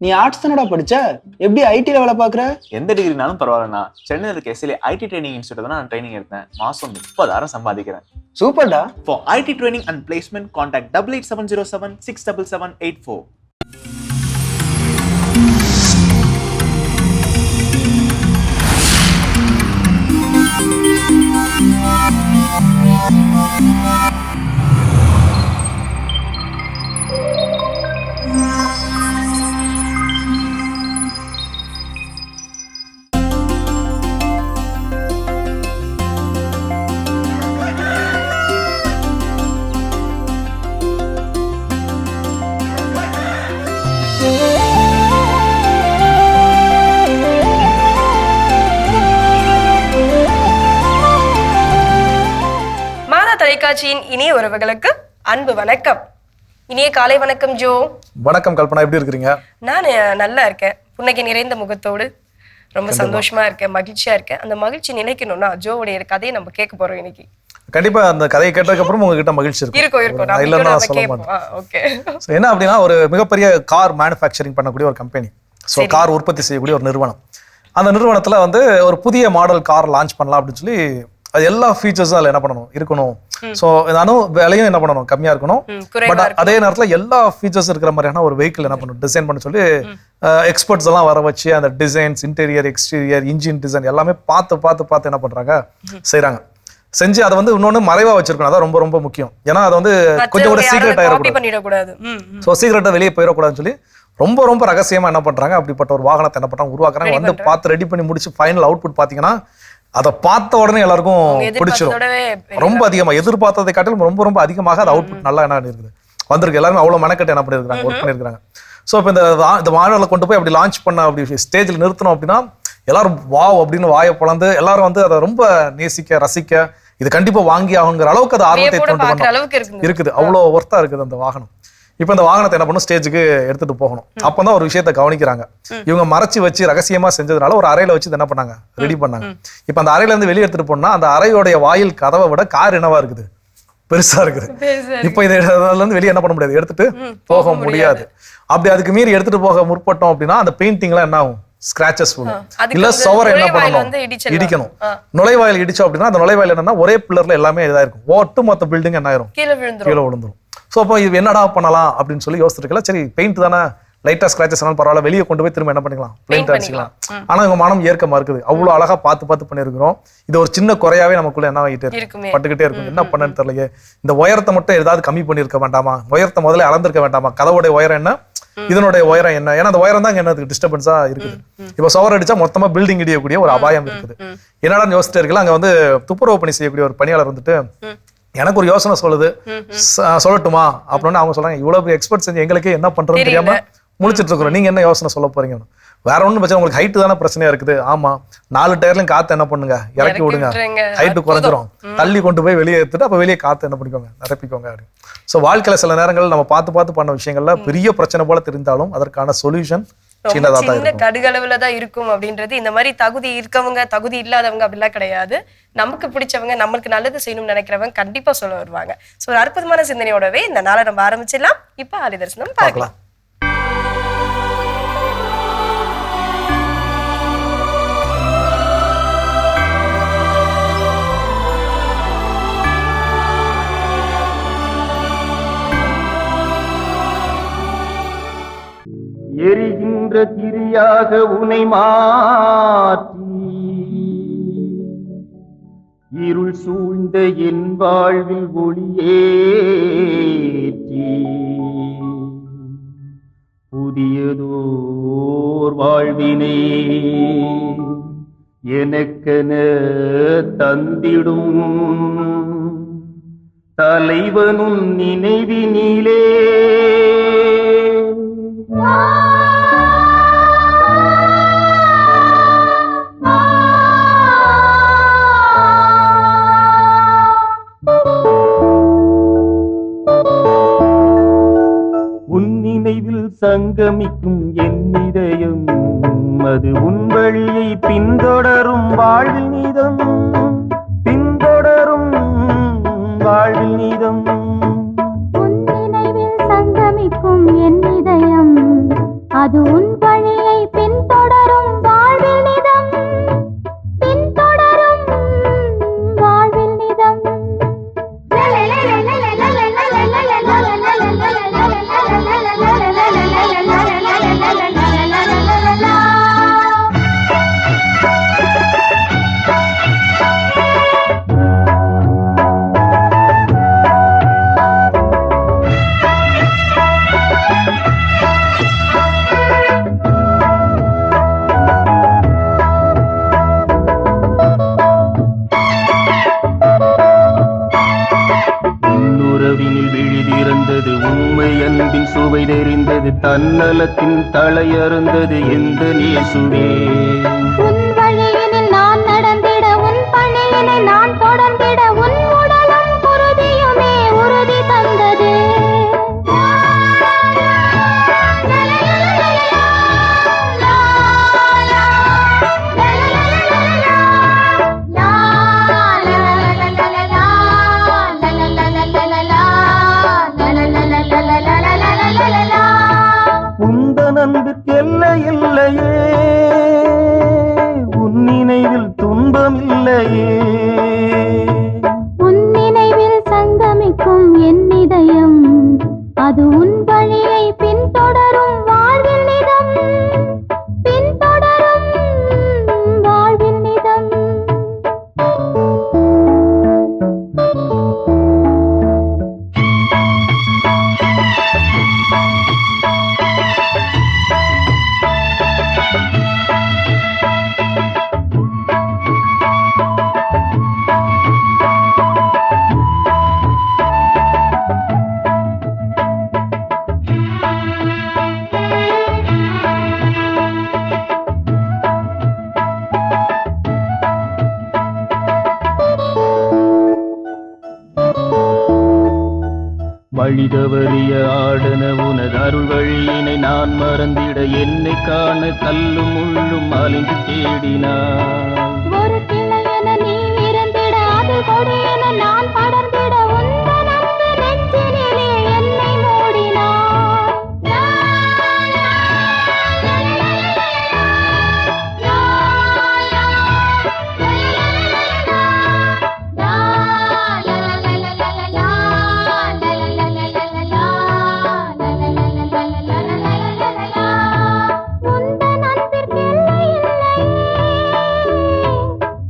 நீ ஆர்ட்ஸ் தானடா படிச்ச, எப்படி ஐடில வேலை பாக்குற? எந்த டிகிரினாலும் பரவாயில்லண்ணா. சென்னையில் இருக்க எஸ்எல்ஏ ஐடி ட்ரைனிங் இன்ஸ்டியூட் தான் நான் ட்ரைனிங் எடுத்தேன். மாசம் 30,000 சம்பாதிக்கிறேன். சூப்பர்டா. For IT training and placement, contact 88707 67784. தொலைக்காட்சியின் இனிய உறவுகளுக்கு அன்பு வணக்கம். இனிய காலை வணக்கம் ஜோ. வணக்கம் கல்பனா, எப்படி இருக்கிறீங்க? நான் நல்லா இருக்கேன், புன்னகை நிறைந்த முகத்தோடு ரொம்ப சந்தோஷமா இருக்கேன், மகிழ்ச்சியா இருக்கேன். அந்த மகிழ்ச்சி நினைக்கணும்னா ஜோவுடைய கதையை நம்ம கேட்க போறோம் இன்னைக்கு. கண்டிப்பா அந்த கதையை கேட்டதுக்கு அப்புறம் உங்ககிட்ட மகிழ்ச்சி இருக்கும். என்ன அப்படின்னா, ஒரு மிகப்பெரிய கார் மேனுஃபேக்சரிங் பண்ணக்கூடிய ஒரு கம்பெனி, ஸோ கார் உற்பத்தி செய்யக்கூடிய ஒரு நிறுவனம். அந்த நிறுவனத்துல வந்து ஒரு புதிய மாடல் கார் லான்ச் பண்ணலாம் அப்படின்னு சொல்லி அது எல்லா ஃபீச்சர்ஸும் அதில் என்ன பண்ணணும் இருக்கணும். ஸோ விலையும் என்ன பண்ணணும் கம்மியா இருக்கணும். பட் அதே நேரத்தில் எல்லா ஃபீச்சர்ஸ் இருக்கிற மாதிரியான ஒரு வெஹிக்கிள் என்ன பண்ணணும் டிசைன் பண்ண சொல்லி எக்ஸ்பர்ட்ஸ் எல்லாம் வர வச்சு அந்த designs, interior, exterior, engine design எல்லாமே பார்த்து என்ன பண்றாங்க செய்யறாங்க. செஞ்சு அதை வந்து இன்னொன்று மறைவா வச்சிருக்கணும். அதான் ரொம்ப ரொம்ப முக்கியம். ஏன்னா அதை வந்து கொஞ்சம் கூட சீக்ரெட் ஆயிடக்கூடாது. ஸோ சீக்ரெட்டை வெளியே போயிடக்கூடாதுன்னு சொல்லி ரொம்ப ரொம்ப ரகசியமா என்ன பண்றாங்க, அப்படிப்பட்ட ஒரு வாகனத்தை என்ன பண்றாங்க உருவாக்குறாங்க. வந்து பார்த்து ரெடி பண்ணி முடிச்சு ஃபைனல் அவுட்புட் பாத்தீங்கன்னா அதை பார்த்த உடனே எல்லாருக்கும் பிடிச்சிரும். ரொம்ப அதிகமா எதிர்பார்த்ததை காட்டிலும் ரொம்ப ரொம்ப அதிகமாக அது அவுட்புட் நல்லா என்ன இருக்குது வந்திருக்கு. எல்லாருமே அவ்வளவு மெனக்கட்டு என்ன பண்ணிருக்காங்க, ஒர்க் பண்ணிருக்காங்க. ஸோ இப்போ இந்த மாடலை கொண்டு போய் அப்படி லான்ச் பண்ண அப்படி ஸ்டேஜில் நிறுத்தணும் அப்படின்னா எல்லாரும் வாவ் அப்படின்னு வாயை பிளந்து எல்லாரும் வந்து அதை ரொம்ப நேசிக்க ரசிக்க இது கண்டிப்பா வாங்கி ஆகுங்கிற அளவுக்கு அது ஆர்வத்தை இருக்குது. அவ்வளோ ஒர்த்தா இருக்குது அந்த வாகனம். இப்ப இந்த வாகனத்தை என்ன பண்ணும், ஸ்டேஜுக்கு எடுத்துட்டு போகணும். அப்பதான் ஒரு விஷயத்த கவனிக்கிறாங்க. இவங்க மறைச்சு வச்சு ரகசியமா செஞ்சதுனால ஒரு அறையில வச்சு என்ன பண்ணாங்க, ரெடி பண்ணாங்க. இப்ப அந்த அறையில இருந்து வெளியே எடுத்துட்டு போனா அந்த அறையோடைய வாயில் கதவை விட கார் என்னவா இருக்குது, பெருசா இருக்குது. இப்ப இதுல இருந்து வெளியே என்ன பண்ண முடியாது, எடுத்துட்டு போக முடியாது. அப்படி அதுக்கு மீறி எடுத்துட்டு போக முற்பட்டோம் அப்படின்னா அந்த பெயிண்டிங் எல்லாம் என்ன ஆகும், ஸ்கிராச்சஸ் வரும். இல்ல சுவரை என்ன பண்ணணும், இடிக்கணும். நுழைவாயில் இடிச்சோம் அப்படின்னா அந்த நுழைவாயில் என்னன்னா ஒரே பில்லர்ல எல்லாமே இதா இருக்கும். ஒட்டு மொத்த பில்டிங் என்ன ஆயிரும், கீழே விழுந்துரும். ஸோ அப்போ இது என்னடா பண்ணலாம் அப்படின்னு சொல்லி யோசிச்சிருக்கலாம். சரி பெயிண்ட் தானே, லைட்டா ஸ்கிராச்சஸ் ஆனாலும் பரவாயில்ல, வெளியே கொண்டு போய் திரும்ப என்ன பண்ணிக்கலாம், பெயிண்ட் அடிச்சிக்கலாம். ஆனா இவங்க மனம் ஏற்கமா இருக்குது. அவ்வளவு அழகா பார்த்து பண்ணிருக்கிறோம். இது ஒரு சின்ன குறையாவே நமக்குள்ள என்ன ஆகிட்டே இருக்கு, பட்டுக்கிட்டே இருக்கும். என்ன பண்ணன்னு தெரியலையே, இந்த உயரத்தை மட்டும் ஏதாவது கம்மி பண்ணிருக்க வேண்டாமா, உயரத்தை முதல்ல அளந்திருக்க வேண்டாமா, கதவுடைய உயரம் என்ன, இதனுடைய உயரம் என்ன, ஏன்னா அந்த உயரம் தான் என்னதுக்கு டிஸ்டர்பன்ஸா இருக்குது. இப்ப சவர் அடிச்சா மொத்தமா பில்டிங் இடியக்கூடிய ஒரு அபாயம் இருக்குது. என்னடா யோசிச்சுட்டே இருக்கலாம். அங்க வந்து துப்புரவு பணி செய்யக்கூடிய ஒரு பணியாளர் வந்துட்டு எனக்கு ஒரு யோசனை சொல்லுது, சொல்லட்டுமா அப்படின்னு அவங்க சொல்றாங்க. இவ்வளவு எக்ஸ்பர்ட் செஞ்சு எங்களுக்கே என்ன பண்றதுன்னு தெரியாம முடிச்சிட்டு இருக்கிறோம், நீங்க என்ன யோசனை சொல்ல போறீங்க? வேற ஒண்ணும் பிரச்சனை, உங்களுக்கு ஹைட்டு தானே பிரச்சனையா இருக்குது. ஆமா, 4 டயர்லயும் காத்து என்ன பண்ணுங்க, இறக்கி விடுங்க, ஹைட்டு குறைஞ்சிரும். தள்ளி கொண்டு போய் வெளியே எடுத்துட்டு அப்ப வெளியே காத்து என்ன பண்ணிக்கோங்க, நிரப்பிக்கோங்க அப்படின்னு. ஸோ வாழ்க்கையில சில நேரங்கள் நம்ம பார்த்து பண்ண விஷயங்கள்ல பெரிய பிரச்சனை போல தெரிந்தாலும் அதற்கான சொல்யூஷன் சின்ன கடுகளவுல தான் இருக்கும் அப்படின்றது. இந்த மாதிரி தகுதி இருக்கவங்க தகுதி இல்லாதவங்க அப்படிலாம் கிடையாது. நமக்கு பிடிச்சவங்க, நம்மளுக்கு நல்லது செய்யணும்னு நினைக்கிறவங்க கண்டிப்பா சொல்ல வருவாங்க. ஸோ ஒரு அற்புதமான சிந்தனையோடவே இந்த நாளை நம்ம ஆரம்பிச்சிடலாம். இப்ப ஆலி தரிசனம் பார்க்கலாம். எரிகின்ற திரியாக உனை மாற்றி இருள் சூழ்ந்த என் வாழ்வில் ஒளியேற்றி புதியதோர் வாழ்வினை எனக்கென தந்திடும் தலைவனும் நினைவினிலே சங்கமிக்கும் என் இதயம் அது உன் வழியை பின்தொடரும் வாழ்வில் நீதம், பின்தொடரும் வாழ்வில் நீதம். அது உன் வழியை பின்தொடரும் வாழ்வில் நிதம், பின்தொடரும் வாழ்வில் நிதம். உன்னுறவினில் விழிதிறந்தது உண்மை அன்பின் சுவை தெரிந்தது, தன்னலத்தின் தலையறுந்தது எந்த நேசுவே. உன் வழியினில் நான் நடந்திட, உன் பணியினை நான் தொடர்ந்திட, உன் உடலும் குருதியுமே உறுதி தந்தது. உந்தன் அன்பிற்கு எல்லை இல்லையே, உன் நினைவில் துன்பம் இல்லையே. உன் நினைவில் சங்கமிக்கும் என் இதயம், அது உன் வழியை பின்தொடரும் வாழ்வில் நிதம், பின்தொடரும் வாழ்வில் நிதம். வழி தவறிய ஆடன உனது அருள் வழியினை நான் மறந்திட, என்னை காண கல்லும் முள்ளும் அலைந்து தேடினான். ஒரு கிளை என நீ இருந்திட, அதில் கொடி என நான் படர்ந்திட, உந்தன் அன்பு நெஞ்சினிலே என்னை மூடினான். உந்தன் அன்பிற்கு எல்லை இல்லையே,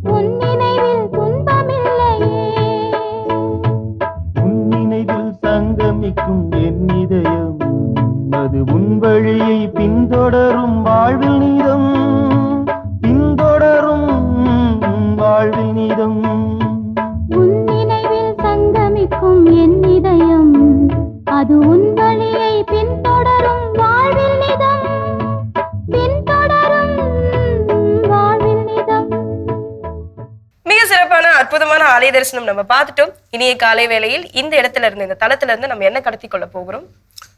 உன் நினைவில் துன்பமில்லையே. உன் நினைவில் சங்கமிக்கும் என் இதயம், அது உன் வழியை பின்தொடரும் வாழ்வில் நீதம், பின்தொடரும் வாழ்வில் நீதம். உன் நினைவில் சங்கமிக்கும் என் இதயம், அது உன் வழியை பின்தொடரும் வாழ்வில் நிதம், பின்தொடரும் வாழ்வில் நிதம். மிக சிறப்பான அற்புதமான ஆலய தரிசனம் நம்ம பார்த்துட்டோம். இனிய காலை வேளையில் இந்த இடத்துல இருந்து, இந்த தளத்துல இருந்து நம்ம என்ன கடத்தி கொள்ள போகிறோம்?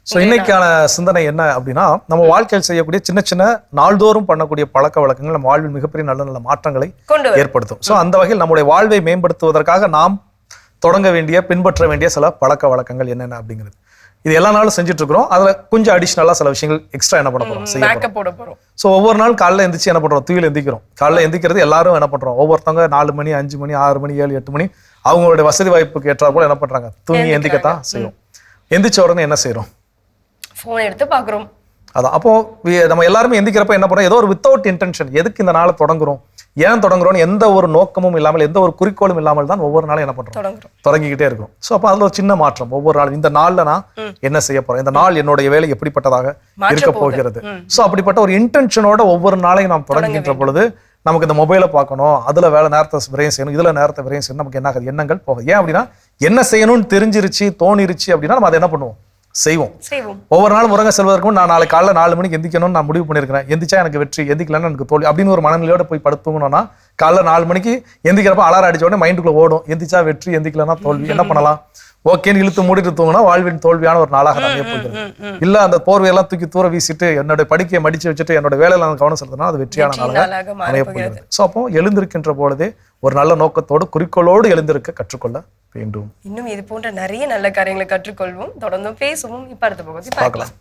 ஸோ இன்னைக்கான சிந்தனை என்ன அப்படின்னா, நம்ம வாழ்க்கையில் செய்யக்கூடிய சின்ன சின்ன நாள்தோறும் பண்ணக்கூடிய பழக்க வழக்கங்கள் நம்ம வாழ்வில் மிகப்பெரிய நல்ல நல்ல மாற்றங்களை கொண்டு வரும். ஏற்படுத்தும். ஸோ அந்த வகையில் நம்முடைய வாழ்வை மேம்படுத்துவதற்காக நாம் தொடங்க வேண்டிய பின்பற்ற வேண்டிய சில பழக்க வழக்கங்கள் என்னென்ன அப்படிங்கிறது இது எல்லா நாளும் செஞ்சுட்டு இருக்கிறோம். அதுல கொஞ்சம் அடிஷ்னலா சில விஷயங்கள் எக்ஸ்ட்ரா என்ன பண்ண போறோம், செய்ய பேக்கப் போட போறோம். ஸோ ஒவ்வொரு நாள் காலைல எந்திரிச்சு என்ன பண்றோம், தூயில் எந்திக்கிறோம். காலைல எந்திக்கிறது எல்லாரும் என்ன பண்றோம், ஒவ்வொருத்தவங்க 4 மணி 5 மணி 6 மணி 7 8 மணி அவங்களுடைய வசதி வாய்ப்புக்கு ஏற்றா போல என்ன பண்றாங்க, தூங்கி எந்திக்கத்தான் செய்யும். எந்திரிச்ச உடனே என்ன செய்யறோம், போன் எடுத்து பாக்குறோம். அதான் அப்போ நம்ம எல்லாருமே எந்திக்கிறப்ப என்ன பண்றோம், ஏதோ ஒரு வித்தவுட் இன்டென்ஷன், எதுக்கு இந்த நாளை தொடங்குறோம், ஏன் தொடங்குறோம்னு எந்த ஒரு நோக்கமும் இல்லாமல் எந்த ஒரு குறிக்கோளும் இல்லாமல் தான் ஒவ்வொரு நாளும் என்ன பண்றோம், தொடங்கிக்கிட்டே இருக்கும். ஸோ அப்போ அதுல ஒரு சின்ன மாற்றம். ஒவ்வொரு நாளும் இந்த நாள்ல நான் என்ன செய்ய போறேன், இந்த நாள் என்னுடைய வேலை எப்படிப்பட்டதாக இருக்க போகிறது. ஸோ அப்படிப்பட்ட ஒரு இன்டென்ஷனோட ஒவ்வொரு நாளையும் நாம் தொடங்குகின்ற பொழுது நமக்கு இந்த மொபைலை பார்க்கணும், அதுல வேலை நேரத்தை விரயம் செய்யணும், இதுல நேரத்தை விரயம் செய்யணும், நமக்கு என்ன ஆகுது, எண்ணங்கள் போகும். ஏன் அப்படின்னா என்ன செய்யணும்னு தெரிஞ்சிருச்சு, தோணிருச்சு அப்படின்னா நம்ம அதை என்ன பண்ணுவோம், செய்வோம். ஒவ்வொரு நாள் முருங்க செல்வதற்கும் நான் நாளைக்கு காலைல 4 மணிக்கு எந்திக்கணும்னு நான் முடிவு பண்ணிருக்கிறேன், எந்திச்சா எனக்கு வெற்றி, எந்திக்கலன்னு எனக்கு தோல்வி அப்படின்னு ஒரு மனநிலையோட போய் படுத்துங்கணும்னா காலைல 4 மணிக்கு எந்திக்கிறப்ப அலாரம் அடிச்ச உடனே மைண்டுக்குள்ள ஓடும், எந்திச்சா வெற்றி, எந்திக்கலன்னா தோல்வி. என்ன பண்ணலாம், ஓகேன்னு இழுத்து மூடிட்டு தூங்கினா வாழ்வின் தோல்வியான ஒரு நாளாக அமைய போகிறது. இல்ல அந்த போர்வையெல்லாம் தூக்கி தூர வீசிட்டு என்னோட படிக்கையை மடிச்சு வச்சுட்டு என்னோட வேலையில நான் கவனம் செலுத்தினா அது வெற்றியான நாளாக அமைய போகிறது. ஸோ அப்போ எழுந்திருக்கின்ற பொழுதே ஒரு நல்ல நோக்கத்தோடு குறிக்கோளோடு எழுந்திருக்க கற்றுக்கொள்ள வேண்டும். இன்னும் இது போன்ற நிறைய நல்ல காரியங்களை கற்றுக்கொள்வோம், தொடர்ந்தும் பேசுவோம். இப்ப அடுத்த பகுதி பார்க்கலாம்.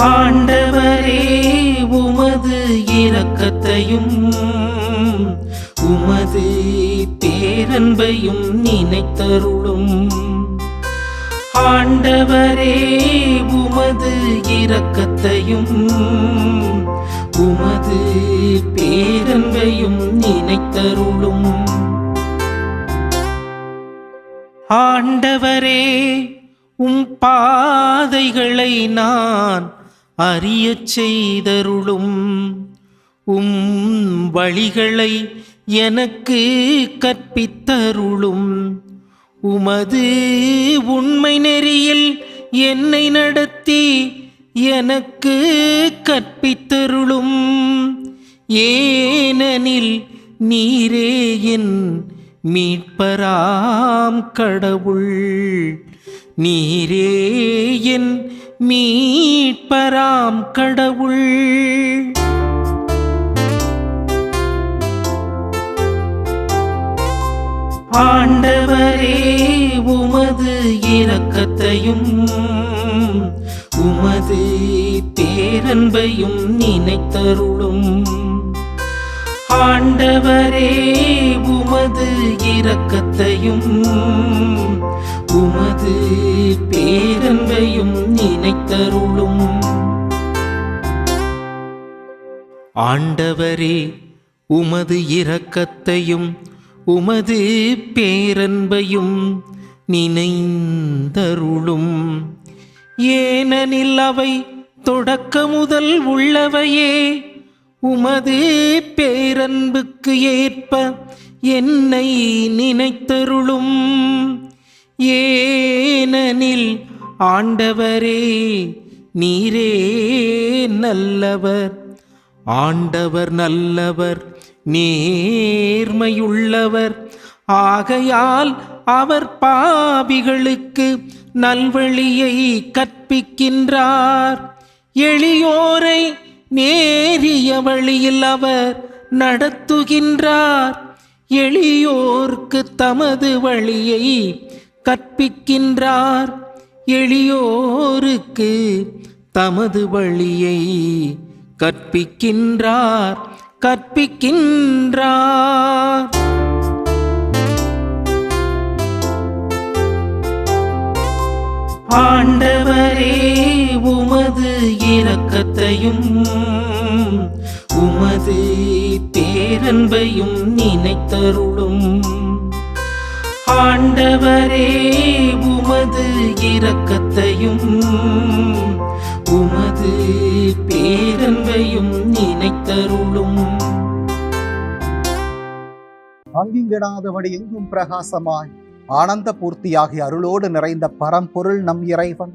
ஆண்டவரே உமது இரக்கத்தையும் உமது பேரன்பையும் நினைத்தருளும். ஆண்டவரே உமது இரக்கத்தையும் உமது பேரன்பையும் நினைத்தருளும். ஆண்டவரே உம் பாதைகளை நான் அறியச் செய்தருளும். உம் வழிகளை எனக்கு கற்பித்தருளும். உமது உண்மை நெறியில் என்னை நடத்தி எனக்கு கற்பித்தருளும். ஏனெனில் நீரே என் மீட்பராம் கடவுள். நீரே என் மீட்பராம் கடவுள். ஆண்டவரே உமது இரக்கத்தையும் உமது பேரன்பையும் நினைத்தருளும். ஆண்டவரே உமது இரக்கத்தையும் உமது பேரன்பையும் நினைத்தருளும். ஆண்டவரே உமது இரக்கத்தையும் உமது பேரன்பையும் நினைந்தருளும். ஏனெனில் அவை தொடக்க முதல் உள்ளவையே. உமது பேரன்புக்கு ஏற்ப என்னை நினைத்தருளும். ஏனெனில் ஆண்டவரே நீரே நல்லவர். ஆண்டவர் நல்லவர், நேர்மையுள்ளவர். ஆகையால் அவர் பாவிகளுக்கு நல்வழியை கற்பிக்கின்றார். எளியோரை நேரிய வழியில் அவர் நடத்துகின்றார். எளியோர்க்கு தமது வழியை கற்பிக்கின்றார். எளியோருக்கு தமது வழியை கற்பிக்கின்றார். ஆண்டவரே உமது இரக்கத்தையும் உமது பேரன்பையும் நினைத்தருளும். ஆண்டவரே உமது இரக்கத்தையும் உமது பேரன்பையும் நினைத்தருளும். அங்கிங்கடாதபடி எங்கும் பிரகாசமாய் ஆனந்த பூர்த்தியாகி அருளோடு நிறைந்த பரம்பொருள் நம் இறைவன்.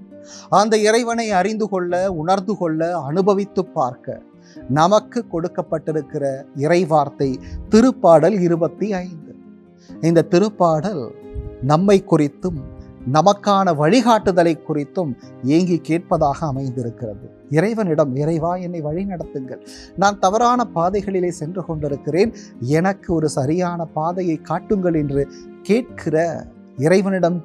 அந்த இறைவனை அறிந்து கொள்ள, உணர்ந்து கொள்ள, அனுபவித்து பார்க்க நமக்கு கொடுக்கப்பட்டிருக்கிற இறைவார்த்தை திருப்பாடல் 25. இந்த திருப்பாடல் நம்மை குறித்தும் நமக்கான வழிகாட்டுதலை குறித்தும் ஏங்கி கேட்பதாக அமைந்திருக்கிறது. இறைவனிடம், இறைவா என்னை வழி நடத்துங்கள், நான் தவறான பாதைகளிலே சென்று கொண்டிருக்கிறேன், எனக்கு ஒரு சரியான பாதையை காட்டுங்கள் என்று கேட்கிற இறைவனிடம்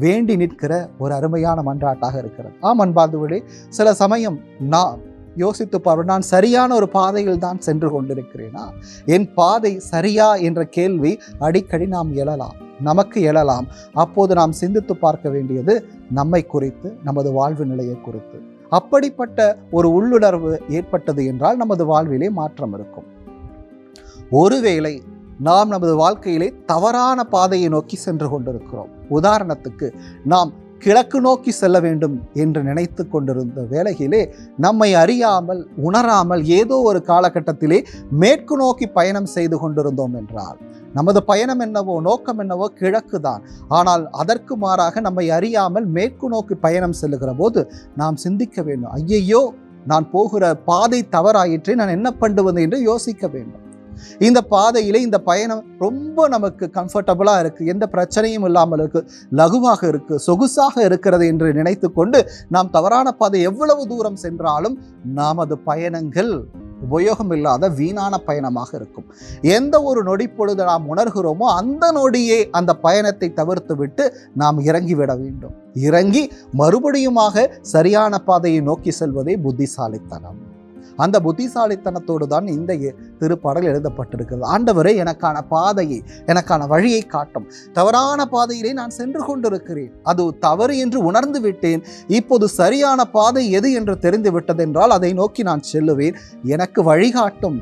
வேண்டி நிற்கிற ஒரு அருமையான மன்றாட்டாக இருக்கிறது. அன்பார்ந்தவர்களே, சில சமயம் நான் யோசித்து பார்ப்பேன், நான் சரியான ஒரு பாதையில் தான் சென்று கொண்டிருக்கிறேனா, என் பாதை சரியா என்ற கேள்வி அடிக்கடி நமக்கு எழலாம். அப்போது நாம் சிந்தித்து பார்க்க வேண்டியது நம்மை குறித்து, நமது வாழ்வு நிலையை குறித்து. அப்படிப்பட்ட ஒரு உள்ளுணர்வு ஏற்பட்டது என்றால் நமது வாழ்விலே மாற்றம் இருக்கும். ஒருவேளை நாம் நமது வாழ்க்கையிலே தவறான பாதையை நோக்கி சென்று கொண்டிருக்கிறோம். உதாரணத்துக்கு, நாம் கிழக்கு நோக்கி செல்ல வேண்டும் என்று நினைத்து கொண்டிருந்த வேளையிலே நம்மை அறியாமல், உணராமல் ஏதோ ஒரு காலகட்டத்திலே மேற்கு நோக்கி பயணம் செய்து கொண்டிருந்தோம் என்றால் நமது பயணம் என்னவோ, நோக்கம் என்னவோ கிழக்கு தான். ஆனால் அதற்கு மாறாக நம்மை அறியாமல் மேற்கு நோக்கி பயணம் செல்லுகிற போது நாம் சிந்திக்க வேண்டும், ஐயையோ நான் போகிற பாதை தவறாயிற்றே, நான் என்ன பண்ணுவது என்று யோசிக்க வேண்டும். இந்த பாதையிலே இந்த பயணம் ரொம்ப நமக்கு கம்ஃபர்டபுளாக இருக்குது, எந்த பிரச்சனையும் இல்லாமல் இருக்குது, லகுவாக இருக்குது, சொகுசாக இருக்கிறது என்று நினைத்து கொண்டு நாம் தவறான பாதை எவ்வளவு தூரம் சென்றாலும் நமது பயணங்கள் உபயோகம் இல்லாத வீணான பயணமாக இருக்கும். எந்த ஒரு நொடி பொழுது நாம் உணர்கிறோமோ அந்த நொடியே அந்த பயணத்தை தவிர்த்து விட்டு நாம் இறங்கிவிட வேண்டும். இறங்கி மறுபடியுமாக சரியான பாதையை நோக்கி செல்வதே புத்திசாலித்தனம். அந்த புத்திசாலித்தனத்தோடு தான் இந்த திருப்பாடல் எழுதப்பட்டிருக்கிறது. ஆண்டவரே, எனக்கான பாதையை, எனக்கான வழியை காட்டும். தவறான பாதையிலே நான் சென்று கொண்டிருக்கிறேன், அது தவறு என்று உணர்ந்து விட்டேன். இப்போது சரியான பாதை எது என்று தெரிந்து விட்டதென்றால் அதை நோக்கி நான் செல்லுவேன், எனக்கு வழிகாட்டும்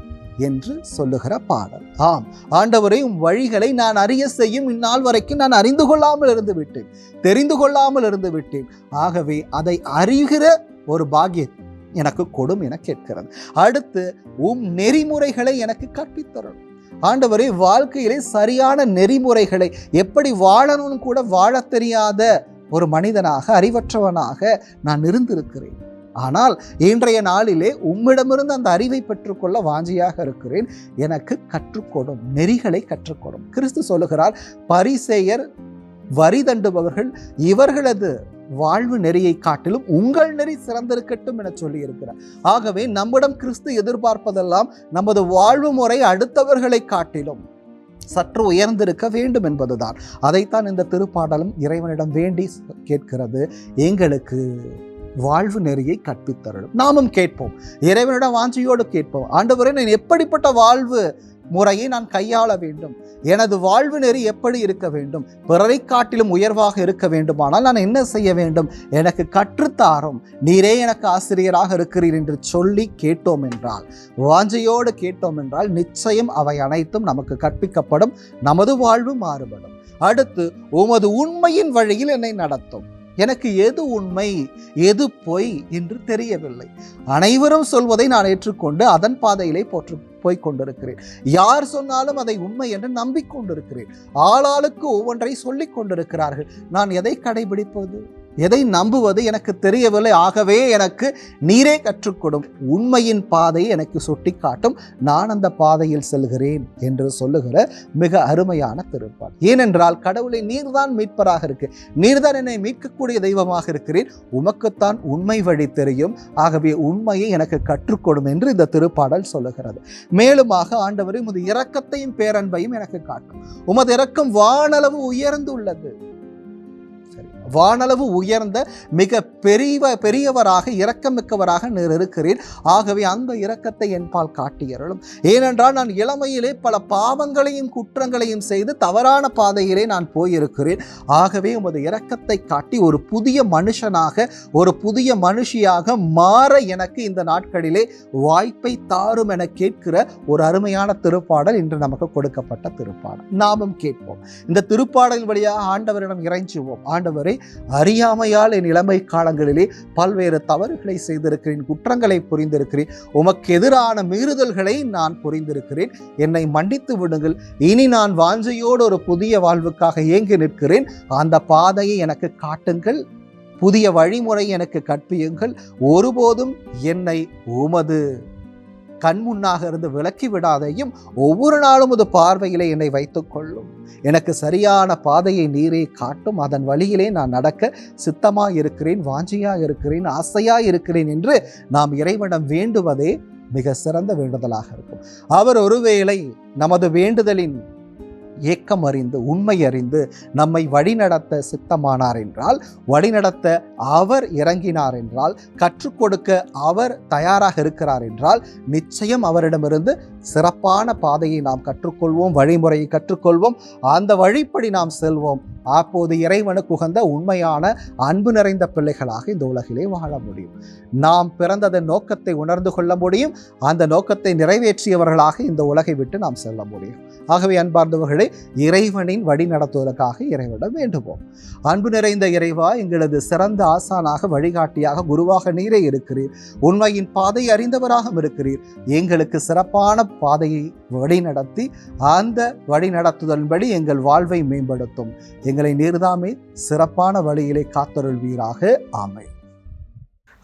என்று சொல்லுகிற பாடல். ஆம் ஆண்டவரே, உம் வழிகளை நான் அறிய செய்யும் இந்நாள் வரைக்கும் நான் அறிந்து கொள்ளாமல் இருந்து விட்டேன், தெரிந்து கொள்ளாமல் இருந்து விட்டேன். ஆகவே அதை அறிகிற ஒரு பாக்கியம் எனக்கு கொடும் என கேட்கிறது. அடுத்து, உம் நெறிமுறைகளை எனக்கு கற்பித்தரணும். ஆண்டவரே, வாழ்க்கையிலே சரியான நெறிமுறைகளை எப்படி வாழணும்னு கூட வாழ தெரியாத ஒரு மனிதனாக, அறிவற்றவனாக நான் இருந்திருக்கிறேன். ஆனால் இன்றைய நாளிலே உம்மிடமிருந்து அந்த அறிவை பெற்றுக்கொள்ள வாஞ்சியாக இருக்கிறேன். எனக்கு கற்றுக்கொடும், நெறிகளை கற்றுக்கொடும். கிறிஸ்து சொல்லுகிறார், பரிசேயர், வரி தண்டுபவர்கள், இவர்களது வாழ்வு நெறியை காட்டிலும் உங்கள் நெறி சிறந்திருக்கட்டும் என சொல்லி இருக்கிறார். ஆகவே நம்மிடம் கிறிஸ்து எதிர்பார்ப்பதெல்லாம் நமது வாழ்வு முறை அடுத்தவர்களை காட்டிலும் சற்று உயர்ந்திருக்க வேண்டும் என்பதுதான். அதைத்தான் இந்த திருப்பாடலும் இறைவனிடம் வேண்டி கேட்கிறது, எங்களுக்கு வாழ்வு நெறியை கற்பித்தருளும். நாமும் கேட்போம், இறைவனிடம் வாஞ்சியோடு கேட்போம், ஆண்டவரே, நான் எப்படிப்பட்ட வாழ்வு முறையை நான் கையாள வேண்டும், எனது வாழ்வு நெறி எப்படி இருக்க வேண்டும், பிறரை காட்டிலும் உயர்வாக இருக்க வேண்டுமானால் நான் என்ன செய்ய வேண்டும், எனக்கு கற்றுத்தாரும், நீரே எனக்கு ஆசிரியராக இருக்கிறீர் என்று சொல்லி கேட்டோம் என்றால், வாஞ்சையோடு கேட்டோம் என்றால் நிச்சயம் அவை அனைத்தும் நமக்கு கற்பிக்கப்படும், நமது வாழ்வு மாறுபடும். அடுத்து, உமது உண்மையின் வழியில் என்னை நடத்தும். எனக்கு எது உண்மை எது பொய் என்று தெரியவில்லை. அனைவரும் சொல்வதை நான் ஏற்றுக்கொண்டு அதன் பாதையிலே போய் கொண்டிருக்கிறேன். யார் சொன்னாலும் அதை உண்மை என்று நம்பிக்கொண்டிருக்கிறேன். ஆளாளுக்கு ஒவ்வொன்றை சொல்லிக் கொண்டிருக்கிறார்கள். நான் எதை கடைபிடிப்பது, எதை நம்புவது எனக்கு தெரியவில்லை. ஆகவே எனக்கு நீரே கற்றுக்கொடும், உண்மையின் பாதையை எனக்கு சுட்டி காட்டும், நான் அந்த பாதையில் செல்கிறேன் என்று சொல்லுகிற மிக அருமையான திருப்பாடல். ஏனென்றால் கடவுளை நீர்தான் மீட்பராக இருக்கு, நீர்தான் என்னை மீட்கக்கூடிய தெய்வமாக இருக்கிறேன், உமக்குத்தான் உண்மை வழி தெரியும், ஆகவே உண்மையை எனக்கு கற்றுக்கொடும் என்று இந்த திருப்பாடல் சொல்லுகிறது. மேலுமாக, ஆண்டவரே, உமது இரக்கத்தையும் பேரன்பையும் எனக்கு காட்டும். உமது இரக்கம் வானளவு உயர்ந்து உள்ளது. வானளவு உயர்ந்த மிக பெரியவராக இரக்கமிக்கவராக நீர் இருக்கிறீர். ஆகவே அந்த இரக்கத்தை என்பால் காட்டியருளும். ஏனென்றால் நான் இளமையிலே பல பாவங்களையும் குற்றங்களையும் செய்து தவறான பாதையிலே நான் போயிருக்கிறேன். ஆகவே உமது இரக்கத்தை காட்டி ஒரு புதிய மனுஷனாக, ஒரு புதிய மனுஷியாக மாற எனக்கு இந்த நாட்களிலே வாய்ப்பை தாரும் என கேட்கிற ஒரு அருமையான திருப்பாடல் இன்று நமக்கு கொடுக்கப்பட்ட திருப்பாடல். நாமும் கேட்போம், இந்த திருப்பாடல் வழியாக ஆண்டவரிடம் இறைஞ்சுவோம். ஆண்டவரை, அறியாமையால் என் இளமை காலங்களிலே பல்வேறு தவறுகளை செய்திருக்கிறேன், குற்றங்களை புரிந்திருக்கிறேன், உமக்கு எதிரான மீறுதல்களை நான் புரிந்திருக்கிறேன், என்னை மன்னித்து விடுங்கள். இனி நான் வாஞ்சையோடு ஒரு புதிய வாழ்வுக்காக ஏங்கி நிற்கிறேன். அந்த பாதையை எனக்கு காட்டுங்கள், புதிய வழிமுறை எனக்கு கற்பியுங்கள். ஒருபோதும் என்னை உமது கண்முன்னாக இருந்து விலக்கி விடாதையும், ஒவ்வொரு நாளும் அது பார்வையிலே என்னை வைத்துக் கொள்ளும். எனக்கு சரியான பாதையை நீரே காட்டும், அதன் வழியிலே நான் நடக்க சித்தமாக இருக்கிறேன், வாஞ்சியாக இருக்கிறேன், ஆசையாக இருக்கிறேன் என்று நாம் இறைவனிடம் வேண்டுவதே மிக சிறந்த வேண்டுதலாக இருக்கும். அவர் ஒருவேளை நமது வேண்டுதலின் ஏக்கம் அறிந்து, உண்மை அறிந்து நம்மை வழிநடத்த சித்தமானார் என்றால், வழிநடத்த அவர் இறங்கினார் என்றால், கற்றுக் கொடுக்க அவர் தயாராக இருக்கிறார் என்றால், நிச்சயம் அவரிடமிருந்து சிறப்பான பாதையை நாம் கற்றுக்கொள்வோம், வழிமுறையை கற்றுக்கொள்வோம், அந்த வழிப்படி நாம் செல்வோம். அப்போது இறைவனுக்கு உகந்த உண்மையான அன்பு நிறைந்த பிள்ளைகளாக இந்த உலகிலே வாழ முடியும். நாம் பிறந்ததன் நோக்கத்தை உணர்ந்து கொள்ள முடியும், அந்த நோக்கத்தை நிறைவேற்றியவர்களாக இந்த உலகை விட்டு நாம் செல்ல முடியும். ஆகவே அன்பார்ந்தவர்களே, இறைவனின் வழி நடத்துவதற்காக இறைவனிடம் வேண்டுவோம். அன்பு நிறைந்த இறைவா, எங்களது சிறந்த ஆசானாக, வழிகாட்டியாக, குருவாக நீரே இருக்கிறீர். உண்மையின் பாதை அறிந்தவராக இருக்கிறீர். எங்களுக்கு சிறப்பான பாதையை வழிநடத்தி அந்த வழி நடத்துதலின்படி எங்கள் வாழ்வை மேம்படுத்தும். எங்களை நீர்தாமே சிறப்பான வழியிலே காத்தருள்வீராக. ஆமென்.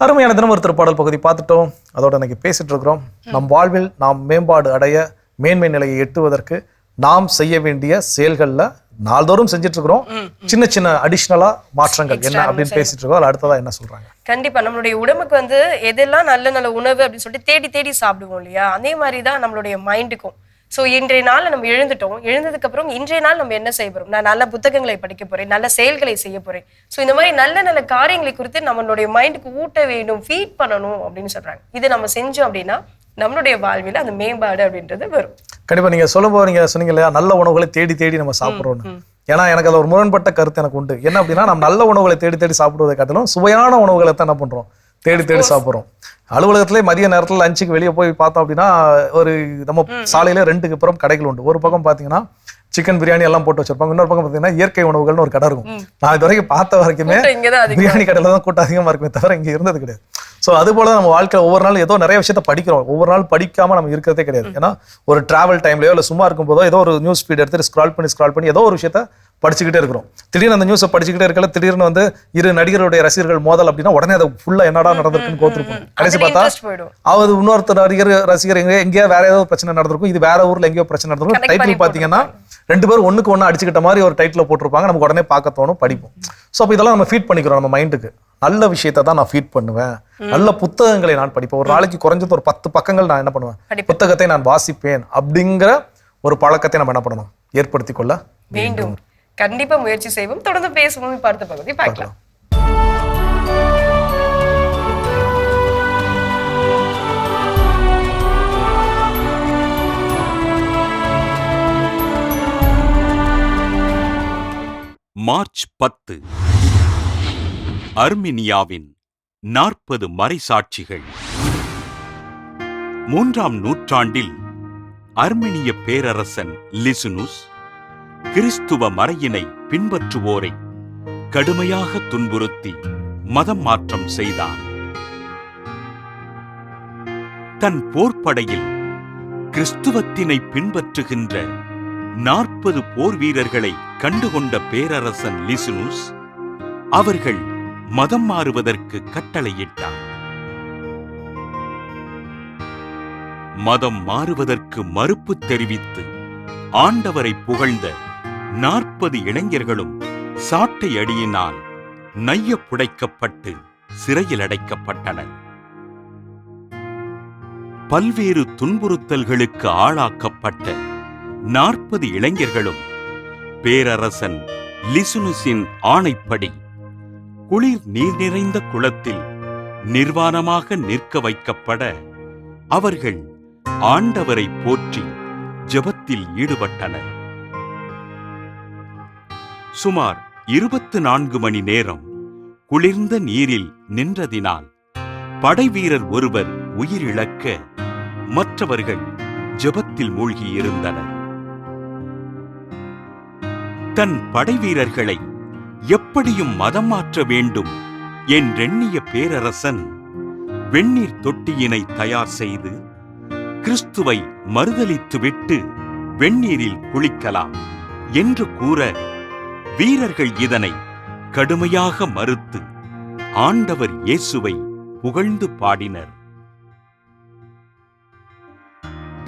அருமையான தினம் ஒரு திருப்பாடல் பகுதி பார்த்துட்டோம். அதோட இன்னைக்கு பேசிட்டு இருக்கிறோம், நம் வாழ்வில் நாம் மேம்பாடு அடைய, மேன்மை நிலையை எட்டுவதற்கு நாம் செய்ய வேண்டிய செயல்களில் நாள்தோறும் செஞ்சுட்டு இருக்கிறோம். சின்ன சின்ன அடிஷ்னலா மாற்றங்கள் Extra என்ன அப்படின்னு நம்ம பேசிட்டு இருக்கோம். அதுல அடுத்ததா என்ன சொல்றாங்க? கண்டிப்பா நம்மளுடைய உடம்புக்கு வந்து எதெல்லாம் நல்ல நல்ல உணவு அப்படின்னு சொல்லிட்டு தேடி தேடி சாப்பிடுவோம் இல்லையா, அதே மாதிரி தான் நம்மளுடைய மைண்டுக்கும். ஸோ இன்றைய நாள்ல நம்ம எழுந்ததுக்கு அப்புறம் இன்றைய நாள் நம்ம என்ன செய்ய போறோம், நான் நல்ல புத்தகங்களை படிக்க போறேன், நல்ல செயல்களை செய்ய போறேன். ஸோ இந்த மாதிரி நல்ல நல்ல காரியங்களை குறித்து நம்மளுடைய மைண்டுக்கு ஊட்ட வேணும், ஃபீட் பண்ணணும் அப்படின்னு சொல்றாங்க. இது நம்ம செஞ்சோம் அப்படின்னா நம்மளுடைய வாழ்வில் அந்த மேம்பாடு அப்படின்றது வரும். கண்டிப்பா நீங்க சொல்லும்போது நீங்க சொன்னீங்க இல்லையா, நல்ல உணவுகளை தேடி தேடி நம்ம சாப்பிட்றோம்னு. ஏன்னா எனக்கு அது ஒரு முரண்பட்ட கருத்து எனக்கு உண்டு. என்ன அப்படின்னா, நம்ம நல்ல உணவுகளை தேடி தேடி சாப்பிடுவதை காட்டிலும் சுவையான உணவுகளை தான் என்ன பண்றோம், தேடி தேடி சாப்பிட்றோம். அலுவலகத்திலே மதிய நேரத்தில் லஞ்சுக்கு வெளியே போய் பார்த்தோம் அப்படின்னா ஒரு நம்ம சாலையில 2க்கு புறம் கடைகள் உண்டு. ஒரு பக்கம் பார்த்தீங்கன்னா சிக்கன் பிரியாணி எல்லாம் போட்டு வச்சிருப்பாங்க, இன்னொரு பக்கம் பார்த்தீங்கன்னா இயற்கை உணவுகள்னு ஒரு கடை இருக்கும். நான் இது வரைக்கும் பார்த்த வரைக்குமே பிரியாணி கடையில தான் கூட்டம் அதிகமா இருக்குமே தவிர இங்க இருந்தது கிடையாது. ஸோ அது போல நம்ம வாழ்க்கையில் ஒவ்வொரு நாள் ஏதோ நிறைய விஷயத்த படிக்கிறோம், ஒவ்வொரு நாள் படிக்காம நம்ம இருக்கிறதே கிடையாது. ஏன்னா ஒரு டிராவல் டைம்லயோ இல்லை சும்மா இருக்கும் போதோ ஏதோ ஒரு நியூஸ் ஃபீட் எடுத்து ஸ்க்ரால் பண்ணி ஏதோ ஒரு விஷயத்த படிச்சுக்கிட்டே இருக்கிறோம். திடீர்னு அந்த நியூஸை படிச்சுக்கிட்டே இருக்கல, திடீர்னு வந்து இரு நடிகருடைய ரசிகர்கள் மோதல் அப்படின்னா உடனே அதை ஃபுல்லா என்னடா நடந்திருக்குன்னு கோத்துருக்கும். கடைசி பார்த்தா அது இன்னொருத்தர் நடிகர் ரசிகர் எங்கேயோ வேற ஏதோ பிரச்சனை நடந்திருக்கும், இது வேற ஊர்ல எங்கேயோ பிரச்சனை நடந்திருக்கும். டைட்டில் பாத்தீங்கன்னா 2 பேரும் ஒண்ணுக்கு ஒண்ணு அடிச்சுக்கிட்ட மாதிரி ஒரு டைட்டில் போட்டிருப்பாங்க. நமக்கு உடனே பார்க்க தோணும், படிப்போம். ஸோ அப்போ இதெல்லாம் நம்ம ஃபீட் பண்ணிக்கிறோம் நம்ம மைண்டுக்கு. நல்ல விஷயத்தை தான் நான் ஃபீட் பண்ணுவேன், நல்ல புத்தகங்களை நான் படிப்பேன். ஒரு நாளைக்கு குறைஞ்சது ஒரு 10 பக்கங்கள் நான் என்ன பண்ணுவேன், புத்தகத்தை நான் வாசிப்பேன் அப்படிங்கிற ஒரு பழக்கத்தை நம்ம என்ன பண்ணணும், ஏற்படுத்தி கொள்ள வேண்டும். கண்டிப்பா முயற்சி செய்வோம். தொடர்ந்து பேசுவோம். பார்த்த பகுதி பார்க்கலாம். மார்ச் 10 அர்மீனியாவின் 40 மறைசாட்சிகள். 3ஆம் நூற்றாண்டில் அர்மீனிய பேரரசன் லிசுனுஸ் கிறிஸ்துவ மறையினை பின்பற்றுவோரை கடுமையாக துன்புறுத்தி மதம் மாற்றம் செய்தான். தன் போர்ப்படையில் கிறிஸ்துவத்தினை பின்பற்றுகின்ற 40 போர் வீரர்களை கண்டுகொண்ட பேரரசன் லிசுனுஸ் அவர்கள் மதம் மாறுவதற்கு கட்டளையிட்டார். மதம் மாறுவதற்கு மறுப்பு தெரிவித்து ஆண்டவரை புகழ்ந்த 40 இளைஞர்களும் சாட்டை அடியினால் நைய புடைக்கப்பட்டு சிறையில் அடைக்கப்பட்டனர். பல்வேறு துன்புறுத்தல்களுக்கு ஆளாக்கப்பட்ட 40 இளைஞர்களும் பேரரசன் லிசுனுஸின் ஆணைப்படி குளிர் நீர் நிறைந்த குளத்தில் நிர்வாணமாக நிற்க வைக்கப்பட அவர்கள் ஆண்டவரை போற்றி ஜெபத்தில் ஈடுபட்டனர். சுமார் 24 மணி நேரம் குளிர்ந்த நீரில் நின்றதினால் படைவீரர் ஒருவர் உயிரிழக்க மற்றவர்கள் ஜெபத்தில் மூழ்கியிருந்தனர். தன் படைவீரர்களை எப்படியும் மதம் மாற்ற வேண்டும் என்றெண்ணிய பேரரசன் வெந்நீர் தொட்டியினை தயார் செய்து கிறிஸ்துவை மறுதலித்துவிட்டு வெந்நீரில் குளிக்கலாம் என்று கூற வீரர்கள் இதனை கடுமையாக மறுத்து ஆண்டவர் இயேசுவை புகழ்ந்து பாடினர்.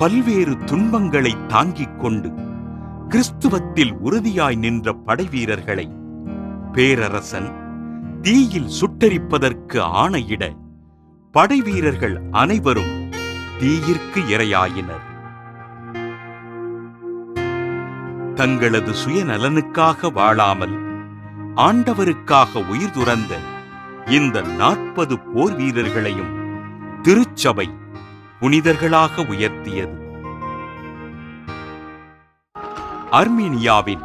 பல்வேறு துன்பங்களை தாங்கிக் கொண்டு கிறிஸ்துவத்தில் உறுதியாய் நின்ற படைவீரர்களை பேரரசன் தீயில் சுட்டெரிப்பதற்கு ஆணையிட படைவீரர்கள் அனைவரும் தீயிற்கு இரையாயினர். தங்களது சுயநலனுக்காக வாழாமல் ஆண்டவருக்காக உயிர் துறந்த இந்த 40 போர் வீரர்களையும் திருச்சபை புனிதர்களாக உயர்த்தியது. அர்மீனியாவின்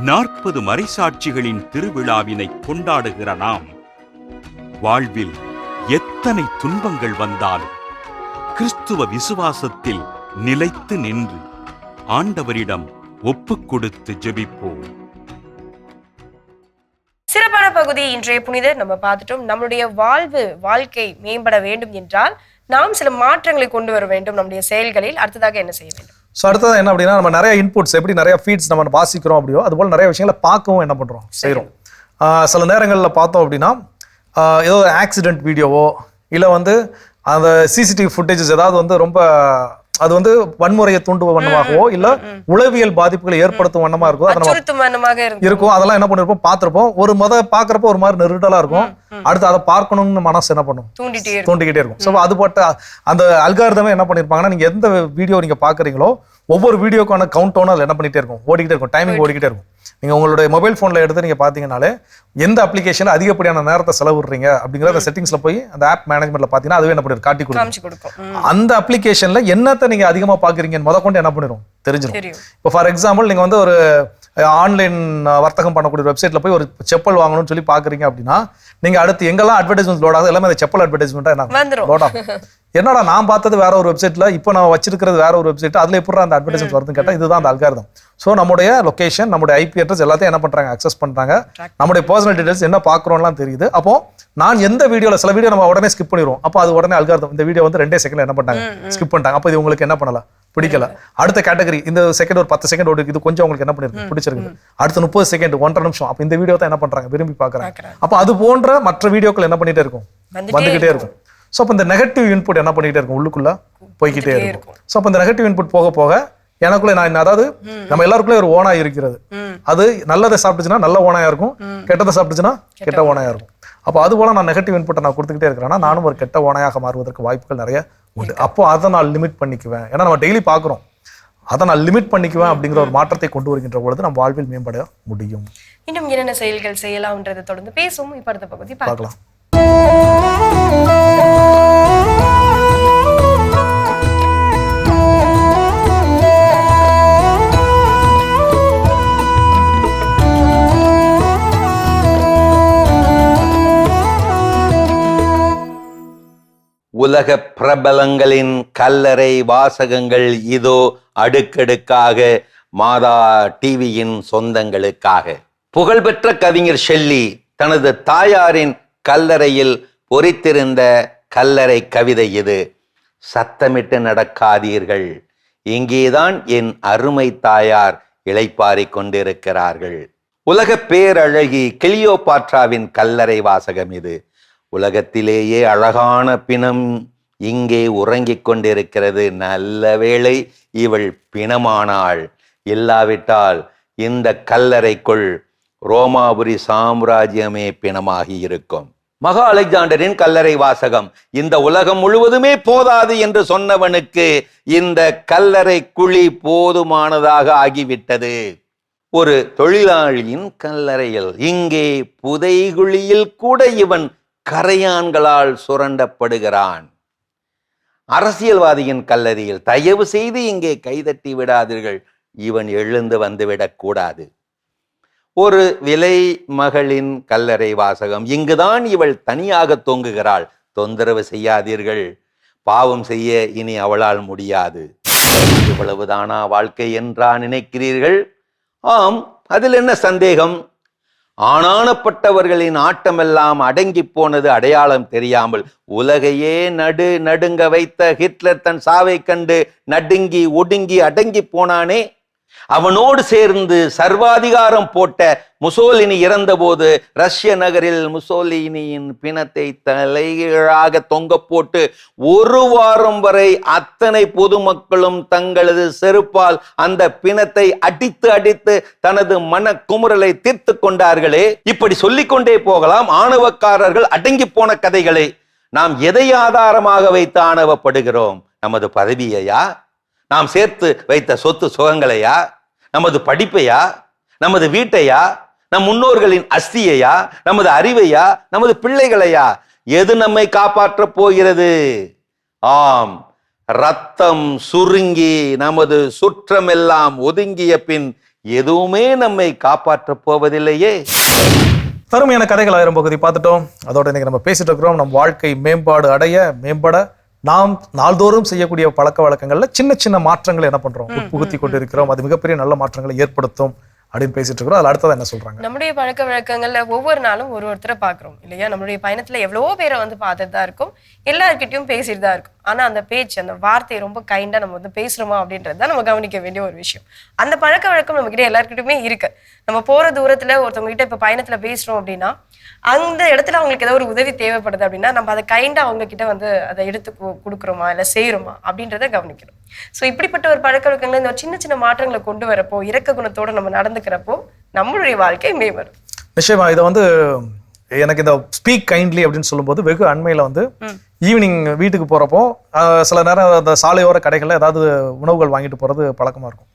40 மறைசாட்சிகளின் திருவிழாவினை கொண்டாடுகிற நாம் வாழ்வில் எத்தனை துன்பங்கள் வந்தாலும் கிறிஸ்துவ விசுவாசத்தில் நிலைத்து நின்று ஆண்டவரிடம் ஒப்புக் கொடுத்து ஜெபிப்போம். சிறப்பான பகுதி இன்றைய புனிதர் நம்ம பார்த்துட்டோம். நம்மளுடைய வாழ்க்கை மேம்பட வேண்டும் என்றால் நாம் சில மாற்றங்களை கொண்டு வர வேண்டும் நம்முடைய செயல்களில். அடுத்ததாக என்ன செய்ய வேண்டும்? ஸோ அடுத்தது என்ன அப்படின்னா, நம்ம நிறைய இன்புட்ஸ் எப்படி நிறைய ஃபீட்ஸ் நம்ம வாசிக்கிறோம் அப்படியோ அதுபோல் நிறைய விஷயங்களை பார்க்கவும் என்ன பண்ணுறோம் செய்கிறோம். சில நேரங்களில் பார்த்தோம் அப்படின்னா ஏதோ ஒரு ஆக்சிடென்ட் வீடியோவோ இல்லை வந்து அந்த சிசிடிவி ஃபுட்டேஜஸ் ஏதாவது வந்து ரொம்ப அது வந்து வன்முறையை தூண்டும் வண்ணமாகவோ இல்ல உளவியல் பாதிப்புகளை ஏற்படுத்தும் வண்ணமா இருக்கும் அதை நம்ம அச்சுறுத்தும் வண்ணமாக இருக்கும். அதெல்லாம் என்ன பண்ணிருப்போம் பார்த்திருப்போம். ஒரு பாக்குறப்போ ஒரு மாதிரி நெருடலா இருக்கும். அடுத்து அதை பார்க்கணும்னு மனசு என்ன பண்ணும், தூண்டிக்கிட்டே இருக்கும். ஸோ அது போட்ட அந்த அல்காரிதமே என்ன பண்ணிருப்பாங்கன்னா, நீங்க எந்த வீடியோ நீங்க பாக்குறீங்களோ ஒவ்வொரு வீடியோக்கான கவுண்ட் டவுன் அதுல என்ன பண்ணிட்டே இருக்கும், ஓடிக்கிட்டே இருக்கும், டைமிங் ஓடிக்கிட்டே இருக்கும். நீங்க உங்களுடைய மொபைல் போன்ல எடுத்து நீங்க பாத்தீங்கன்னாலே எந்த அப்ளிகேஷன் அதிகப்படியான நேரத்தை செலவிடுறீங்க அப்படிங்கிற அந்த செட்டிங்ஸ்ல போய் அந்த ஆப் மேனேஜ்மெண்ட்ல பாத்தீங்கன்னா அதுவே என்ன பண்ணிடும், காட்டி கொடுக்கும். அந்த அப்ளிகேஷன்ல என்னத்தை நீங்க அதிகமா பாக்குறீங்கன்னு முதற்கொண்டு என்ன பண்ணிடும் தெரிஞ்சிடும். இப்போ ஃபார் எக்ஸாம்பிள் நீங்க வந்து ஒரு ஆன்லைன் வர்த்தகம் பண்ணக்கூடிய வெப்சைட்ல போய் ஒரு செப்பல் வாங்கணும்னு சொல்லி பாக்குறீங்க அப்படின்னா, நீங்க அடுத்து எங்கெல்லாம் அட்வர்டைஸ்மெண்ட் லோட் ஆகுது எல்லாமே அந்த செப்பல் அட்வர்டைஸ்மெண்டா என்ன லோட் ஆகும். என்னடா நான் பார்த்தது வேற ஒரு வெப்சைட்ல, இப்போ நான் வச்சிருக்கிறது வேற ஒரு வெப்சைட், அதுல எப்படி அந்த அட்வர்டைஸ்மெண்ட் வருதுன்னு கேட்டா இதுதான் அந்த அல்காரிதம். ஸோ நம்முடைய லொகேஷன், நம்முடைய ஐபி அட்ரஸ் எல்லாத்தையும் என்ன பண்றாங்க, அக்சஸ் பண்றாங்க. நம்முடைய பர்சனல் டீடைல்ஸ் என்ன பாக்குறோம்லாம் தெரியுது. அப்போ நான் எந்த வீடியோல, சில வீடியோ நம்ம உடனே ஸ்கிப் பண்ணிடுவோம். அப்போ அது உடனே அல்காரிதம் இந்த வீடியோ வந்து 2 செகண்ட்ல என்ன பண்ணாங்க, ஸ்கிப் பண்ணிட்டாங்க. அப்போ இது உங்களுக்கு என்ன பண்ணல, பிடிக்கல. அடுத்த கேட்டகரி இந்த செகண்ட் ஒரு 10 செகண்ட் ஓடி, இது கொஞ்சம் உங்களுக்கு என்ன பண்ணிருக்கு, பிடிச்சிருக்கு. அடுத்த 30 செகண்ட் 1.5 நிமிஷம், அப்போ இந்த வீடியோ தான் என்ன பண்றாங்க, விரும்பி பாக்குறாங்க. அப்போ அது போன்ற மற்ற வீடியோக்கள் என்ன பண்ணிட்டே இருக்கும், வந்துகிட்டே இருக்கும். ஸோ அப்போ இந்த நெகட்டிவ் இன்புட் என்ன பண்ணிக்கிட்டே இருக்கும், உள்ளுக்குள்ள போய்கிட்டே இருக்கும். ஸோ அப்போ இந்த நெகட்டிவ் இன்புட் போக போக எனக்குள்ள நான், அதாவது நம்ம எல்லாருக்குள்ளே ஒரு ஓனாய் இருக்கிறது. அது நல்லதை சாப்பிட்டுச்சுன்னா நல்ல ஓனாயா இருக்கும், கெட்டதை சாப்பிட்டுச்சுன்னா கெட்ட ஓனாயா இருக்கும். அப்போ அது போல நான் நெகட்டிவ் இன்புட்டை நான் கொடுத்துக்கிட்டே இருக்கிறேன்னா நானும் ஒரு கெட்ட ஓனாயாக மாறுவதற்கு வாய்ப்புகள் நிறைய உண்டு. அப்போ அதை நான் லிமிட் பண்ணிக்குவேன். ஏன்னா நம்ம டெய்லி பார்க்குறோம், அதை நான் லிமிட் பண்ணிக்குவேன் அப்படிங்கிற ஒரு மாற்றத்தை கொண்டு வருகின்ற பொழுது நம்ம வாழ்வில் மேம்பட முடியும். இன்னும் என்னென்ன செயல்கள் செய்யலாம்ன்றதை தொடர்ந்து பேசுவோம். இப்ப அடுத்த பகுதி பார்க்கலாம். உலக பிரபலங்களின் கல்லறை வாசகங்கள் இதோ அடுக்கடுக்காக மாதா டிவியின் சொந்தங்களுக்காக. புகழ்பெற்ற கவிஞர் ஷெல்லி தனது தாயாரின் கல்லறையில் பொறித்திருந்த கல்லறை கவிதை இது. சத்தமிட்டு நடக்காதீர்கள், இங்கேதான் என் அருமை தாயார் இளைப்பாறிக் கொண்டிருக்கிறார்கள். உலக பேரழகி கிளியோபாட்ராவின் கல்லறை வாசகம் இது. உலகத்திலேயே அழகான பிணம் இங்கே உறங்கிக் கொண்டிருக்கிறது. நல்ல வேளை இவள் பிணமானாள். இல்லாவிட்டால் இந்த கல்லறைக்குள் ரோமாபுரி சாம்ராஜ்யமே பிணமாகி இருக்கும். மகா அலெக்சாண்டரின் கல்லறை வாசகம். இந்த உலகம் முழுவதுமே போதாது என்று சொன்னவனுக்கு இந்த கல்லறை குழி போதுமானதாக ஆகிவிட்டது. ஒரு தொழிலாளியின் கல்லறையில், இங்கே புதைகுழியில் கூட இவன் கரையான்களால் சுரண்டப்படுகிறான். அரசியல்வாதியின் கல்லறையில், தயவு செய்து இங்கே கைதட்டி விடாதீர்கள், இவன் எழுந்து வந்துவிடக் கூடாது. ஒரு விலை மகளின் கல்லறை வாசகம். இங்குதான் இவள் தனியாக தொங்குகிறாள், தொந்தரவு செய்யாதீர்கள், பாவம் செய்ய இனி அவளால் முடியாது. இவ்வளவுதானா வாழ்க்கை என்றா நினைக்கிறீர்கள்? ஆம், அதில் என்ன சந்தேகம்? ஆனானப்பட்டவர்களின் ஆட்டமெல்லாம் அடங்கி போனது அடையாளம் தெரியாமல். உலகையே நடுங்க வைத்த ஹிட்லர் தன் சாவை கண்டு நடுங்கி ஒடுங்கி அடங்கி போனானே. அவனோடு சேர்ந்து சர்வாதிகாரம் போட்ட முசோலினி இறந்தபோது ரஷ்ய நகரில் முசோலினியின் பிணத்தை தலைகீழாக தொங்க போட்டு 1 வாரம் வரை அத்தனை பொதுமக்களும் தங்களது செருப்பால் அந்த பிணத்தை அடித்து அடித்து தனது மன குமுறலை தீர்த்து கொண்டார்களே. இப்படி சொல்லிக்கொண்டே போகலாம். ஆணவக்காரர்கள் அடங்கி போன கதைகளை. நாம் எதை ஆதாரமாக வைத்து ஆணவப்படுகிறோம்? நமது பதவியையா? நாம் சேர்த்து வைத்த சொத்து சுகங்களையா? நமது படிப்பையா? நமது வீட்டையா? நம் முன்னோர்களின் அஸ்தியையா? நமது அறிவையா? நமது பிள்ளைகளையா? எது நம்மை காப்பாற்ற போகிறது? ஆம், ரத்தம் சுருங்கி நமது சுற்றமெல்லாம் ஒதுங்கிய பின் எதுவுமே நம்மை காப்பாற்ற போவதில்லையே. அருமையான கதைகள் 1000 பகுதி பார்த்துட்டோம். அதோட இன்னைக்கு நம்ம பேசிட்டு இருக்கிறோம், நம் வாழ்க்கை மேம்பட நாம் நாள்தோறும் செய்யக்கூடிய பழக்க வழக்கங்கள்ல சின்ன சின்ன மாற்றங்களை என்ன பண்றோம், புகுத்தி கொண்டிருக்கிறோம். அது மிகப்பெரிய நல்ல மாற்றங்களை ஏற்படுத்தும் அப்படின்னு பேசிட்டு இருக்கிறோம். அதுல அடுத்தது என்ன சொல்றாங்க? நம்முடைய பழக்க வழக்கங்கள்ல ஒவ்வொரு நாளும் ஒருத்தரை பாக்குறோம் இல்லையா? நம்மளுடைய பயணத்துல எவ்வளவோ பேரை வந்து பார்த்துட்டு தான் இருக்கும், எல்லார்கிட்டயும் பேசிட்டு தான் இருக்கும். ஆனா அந்த பேச்சு, அந்த வார்த்தையை ரொம்ப கைண்டா நம்ம வந்து பேசுறோமா அப்படின்றது தான் நம்ம கவனிக்க வேண்டிய ஒரு விஷயம். அந்த பழக்க வழக்கம் நம்ம கிட்ட எல்லாருக்கிட்டுமே இருக்கு. நம்ம போற தூரத்துல ஒருத்தவங்க கிட்ட இப்ப பயணத்துல பேசுறோம் அப்படின்னா அந்த இடத்துல அவங்களுக்கு ஏதாவது ஒரு உதவி தேவைப்படுது அப்படின்னா நம்ம அதை கைண்டா அவங்க கிட்ட வந்து அதை எடுத்து கொடுக்குறோமா இல்லை செய்யறோமா அப்படின்றத கவனிக்கணும். ஸோ இப்படிப்பட்ட ஒரு பழக்க வழக்கங்களை இந்த சின்ன சின்ன மாற்றங்களை கொண்டு வரப்போ, இரக்க குணத்தோட நம்ம நடந்துக்கிறப்போ நம்மளுடைய வாழ்க்கை மேம்படும். நிச்சயமா. இதை வந்து எனக்கு இந்த ஸ்பீக் கைண்ட்லி அப்படின்னு சொல்லும்போது வெகு அண்மையில வந்து ஈவினிங் வீட்டுக்கு போறப்போ சில நேரம் அந்த சாலையோர கடைகள்ல ஏதாவது உணவுகள் வாங்கிட்டு போறது பழக்கமா இருக்கும்.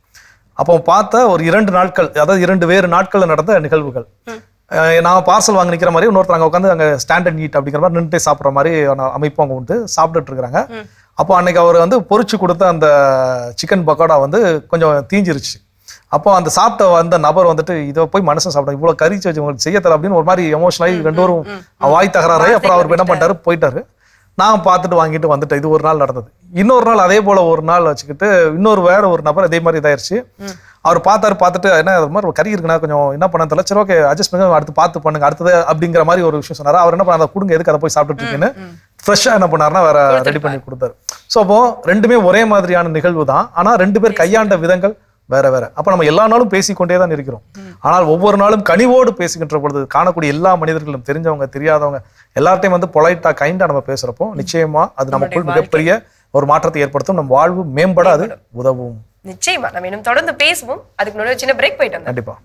அப்போ பார்த்த ஒரு 2 நாட்கள், அதாவது 2 வேறு நாட்கள்ல நடந்த நிகழ்வுகள். நான் பார்சல் வாங்கி நிற்கிற மாதிரி இன்னொருத்தர் அங்கே உட்காந்து அங்கே ஸ்டாண்ட் அண்ட் ஈட் அப்படிங்கிற மாதிரி நின்றுட்டு சாப்பிட்ற மாதிரி அமைப்பு அங்கே உண்டு சாப்பிட்டுட்டு இருக்கிறாங்க. அப்போ அன்னைக்கு அவர் வந்து பொரிச்சு கொடுத்த அந்த சிக்கன் பக்கோடா வந்து கொஞ்சம் தீஞ்சிருச்சு. அப்போ அந்த சாப்பிட்ட அந்த நபர் வந்துட்டு இதை போய் மனுஷன் சாப்பிடும், இவ்வளோ கறிச்சு வச்சு உங்களுக்கு செய்ய தர அப்படின்னு ஒரு மாதிரி எமோஷனலாகி 2 பேரும் வாய் தகராறு. அப்புறம் அவர் என்ன பண்ணிட்டாரு, போயிட்டாரு. நான் பார்த்துட்டு வாங்கிட்டு வந்துட்டேன். இது ஒரு நாள் நடந்தது. இன்னொரு நாள் அதே போல ஒரு நாள் வச்சுக்கிட்டு வேற ஒரு நபர் அதே மாதிரி இதாயிருச்சு. அவர் பார்த்துட்டு என்ன அது மாதிரி ஒரு கறி இருக்குன்னா கொஞ்சம் என்ன பண்ண தெரியல, சரி ஓகே அட்ஜஸ்ட் பண்ணி அடுத்து பார்த்து பண்ணுங்க அடுத்தது அப்படிங்கிற மாதிரி ஒரு விஷயம் சொன்னாரு. அவர் என்ன பண்ண, அதை கொடுங்க எதுக்கு அதை போய் சாப்பிட்டுட்டு இருக்கீங்கன்னு ஃப்ரெஷ்ஷாக என்ன பண்ணாருன்னா வேற ரெடி பண்ணி கொடுத்தாரு. ஸோ அப்போ 2மே ஒரே மாதிரியான நிகழ்வு தான், ஆனால் 2 பேர் கையாண்ட விதங்கள் வேற வேற. அப்ப நம்ம எல்லா நாளும் பேசிக்கொண்டே தான் இருக்கிறோம். ஆனால் ஒவ்வொரு நாளும் கனிவோடு பேசுகின்ற பொழுது காணக்கூடிய எல்லா மனிதர்களும் தெரிஞ்சவங்க தெரியாதவங்க எல்லார்ட்டையும் வந்து பொலைட்டா கைண்டா நம்ம பேசுறப்போ நிச்சயமா அது நமக்குள் மிகப்பெரிய ஒரு மாற்றத்தை ஏற்படுத்தும். நம்ம வாழ்வு மேம்பட அது உதவும். நிச்சயமா நம்ம இன்னும் தொடர்ந்து பேசுவோம். அதுக்கு முன்னாடி சின்ன பிரேக் போயிட்டு வந்தோம். கண்டிப்பா.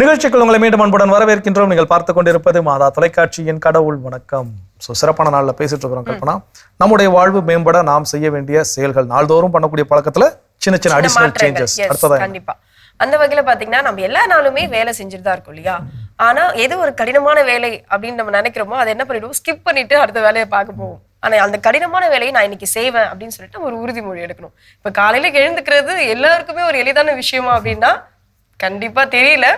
நிகழ்ச்சிக்குள் உங்களை மீண்டும் அன்புடன் வரவேற்கின்றோம். நீங்கள் பார்த்து கொண்டிருப்பது மாதா தொலைக்காட்சியின் கடவுள் வணக்கம். ஸோ சிறப்பான நாளில் பேசிட்டு இருக்கிறோம் கல்பனா. நம்முடைய வாழ்வு மேம்பட நாம் செய்ய வேண்டிய செயல்கள், நாள்தோறும் பண்ணக்கூடிய பழக்கத்துல சின்ன சின்ன அடிஷனல் சேஞ்சஸ். கண்டிப்பா அந்த வகையில பாத்தீங்கன்னா நம்ம எல்லா நாளுமே வேலை செஞ்சுட்டு தான் இருக்கோம் இல்லையா? ஆனா எது ஒரு கடினமான வேலை அப்படின்னு நம்ம நினைக்கிறோமோ அதை என்ன பண்ணிடுவோம், ஸ்கிப் பண்ணிட்டு அடுத்த வேலையை பார்க்க போவோம். ஆனா அந்த கடினமான வேலையை நான் இன்னைக்கு செய்வேன் அப்படின்னு சொல்லிட்டு ஒரு உறுதிமொழி எடுக்கணும். இப்ப காலையில எழுந்துக்கிறது எல்லாருக்குமே ஒரு எளிதான விஷயமா அப்படின்னா கண்டிப்பா தெரியல.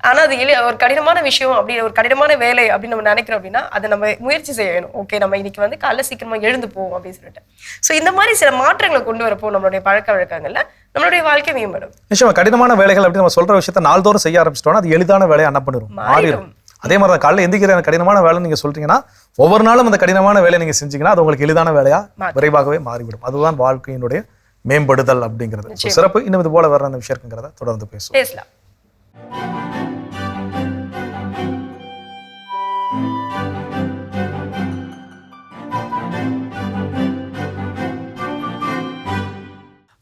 ஆனா அது ஒரு கடினமான விஷயம் அப்படி ஒரு கடினமான வேலை அப்படின்னு நம்ம நினைக்கிறோம் அப்படின்னா அதை நம்ம முயற்சி செய்யணும். ஓகே நம்ம இன்னைக்கு வந்து காலைல சீக்கிரமா எழுந்து போவோம் அப்படின்னு சொல்லிட்டு. ஸோ இந்த மாதிரி சில மாற்றங்களை கொண்டு வரப்போ நம்மளுடைய பழக்க வழக்கங்கள்ல நம்மளுடைய வாழ்க்கை மேம்படும். நிச்சயமா கடினமான வேலைகள் அப்படின்னு நம்ம சொல்ற விஷயத்த நாள்தோறும் செய்ய ஆரம்பிச்சிட்டோம்னா அது எளிதான வேலையை என்ன பண்ணிடும், மாறிடும். அதே மாதிரி தான் காலையில் எந்திரிக்கிற கடினமான வேலை நீங்க சொல்றீங்கன்னா ஒவ்வொரு நாளும் அந்த கடினமான வேலையை நீங்க செஞ்சீங்கன்னா அது உங்களுக்கு எளிதான வேலையா விரைவாகவே மாறிவிடும். அதுதான் வாழ்க்கையினுடைய மேம்படுதல் அப்படிங்கிறது சிறப்பு. இன்னும் இது போல வர அந்த விஷயம் இருக்குங்கிறத தொடர்ந்து பேசலாம்.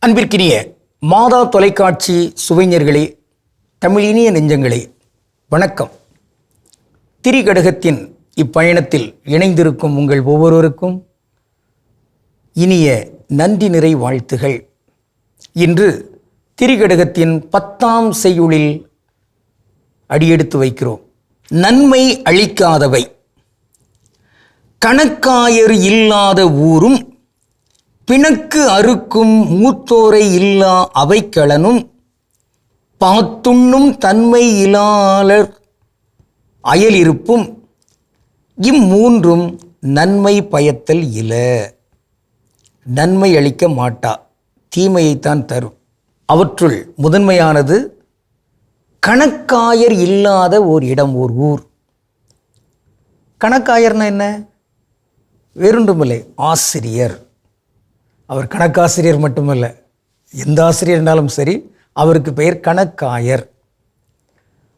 அன்பிற்கினிய மாதா தொலைக்காட்சி சுவைஞர்களே, தமிழினிய நெஞ்சங்களே, வணக்கம். திரிகடகத்தின் இப்பயணத்தில் இணைந்திருக்கும் உங்கள் ஒவ்வொருவருக்கும் இனிய நன்றி நிறை வாழ்த்துகள். இன்று திரிகடகத்தின் 10ஆம் செய்யுளில் அடியெடுத்து வைக்கிறோம். நன்மை அளிக்காதவை. கணக்காயர் இல்லாத ஊரும் பிணக்கு அறுக்கும் மூத்தோரை இல்லா அவைக்களனும் பாத்துண்ணும் தன்மை இலாளர் அயலிருப்பும் இம்மூன்றும் நன்மை பயத்தல் இல. நன்மை அளிக்க மாட்டா, தீமையைத்தான் தரும். அவற்றுள் முதன்மையானது கணக்காயர் இல்லாத ஓர் இடம், ஓர் ஊர். கணக்காயர்னா என்ன? வேறொன்றுமில்லை, ஆசிரியர். அவர் கணக்காசிரியர் மட்டுமல்ல, எந்த ஆசிரியர்னாலும் சரி அவருக்கு பெயர் கணக்காயர்.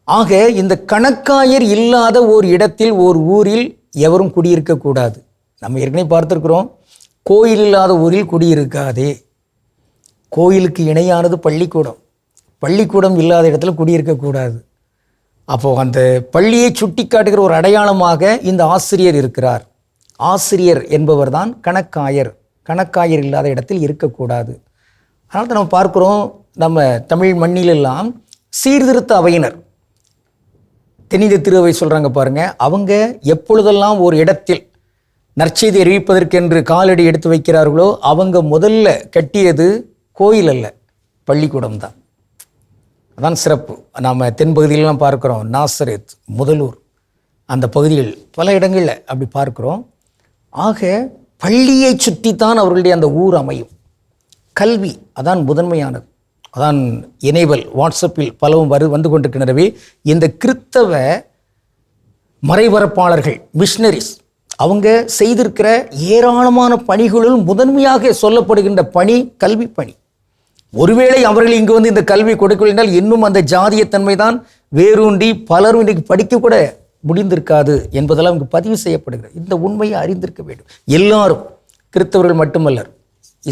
ஆக இந்த கணக்காயர் இல்லாத ஓர் இடத்தில், ஓர் ஊரில் எவரும் குடியிருக்கக்கூடாது. நம்ம ஏற்கனவே பார்த்துருக்குறோம், கோயில் இல்லாத ஊரில் குடியிருக்காதே. கோயிலுக்கு இணையானது பள்ளிக்கூடம். பள்ளிக்கூடம் இல்லாத இடத்துல குடியிருக்கக்கூடாது. அப்போது அந்த பள்ளியை சுட்டி காட்டுகிற ஒரு அடையாளமாக இந்த ஆசிரியர் இருக்கிறார். ஆசிரியர் என்பவர் தான் கணக்காயர். கணக்காயர் இல்லாத இடத்தில் இருக்கக்கூடாது. அதனால தான் நம்ம பார்க்குறோம், நம்ம தமிழ் மண்ணிலெல்லாம் சீர்திருத்த அவையினர், தென்னிந்திய திருவை சொல்கிறாங்க பாருங்கள், அவங்க எப்பொழுதெல்லாம் ஒரு இடத்தில் நற்செய்தி அறிவிப்பதற்கென்று காலடி எடுத்து வைக்கிறார்களோ அவங்க முதல்ல கட்டியது கோயில் அல்ல, பள்ளிக்கூடம் தான். அதான் சிறப்பு. நாம் தென்பகுதியிலலாம் பார்க்குறோம், நாசரேத், முதலூர், அந்த பகுதிகள் பல இடங்களில் அப்படி பார்க்குறோம். ஆக பள்ளியை சுற்றித்தான் அவர்களுடைய அந்த ஊர் அமையும். கல்வி அதான் முதன்மையானது. அதான் இணைவல் வாட்ஸ்அப்பில் பலவும் வந்து கொண்டிருக்கின்றனவே. இந்த கிறித்தவ மறைபரப்பாளர்கள், மிஷனரிஸ், அவங்க செய்திருக்கிற ஏராளமான பணிகளுள் முதன்மையாக சொல்லப்படுகின்ற பணி கல்வி பணி. ஒருவேளை அவர்கள் இங்கு வந்து இந்த கல்வி கொடுக்கவில்லைனால் இன்னும் அந்த ஜாதியத்தன்மை தான் வேரூன்றி பலரும் இன்றைக்கு படிக்க கூட முடிந்திருக்காது என்பதெல்லாம் இங்கு பதிவு செய்யப்படுகிறது. இந்த உண்மையை அறிந்திருக்க வேண்டும். எல்லாரும், கிறிஸ்தவர்கள் மட்டுமல்லர்,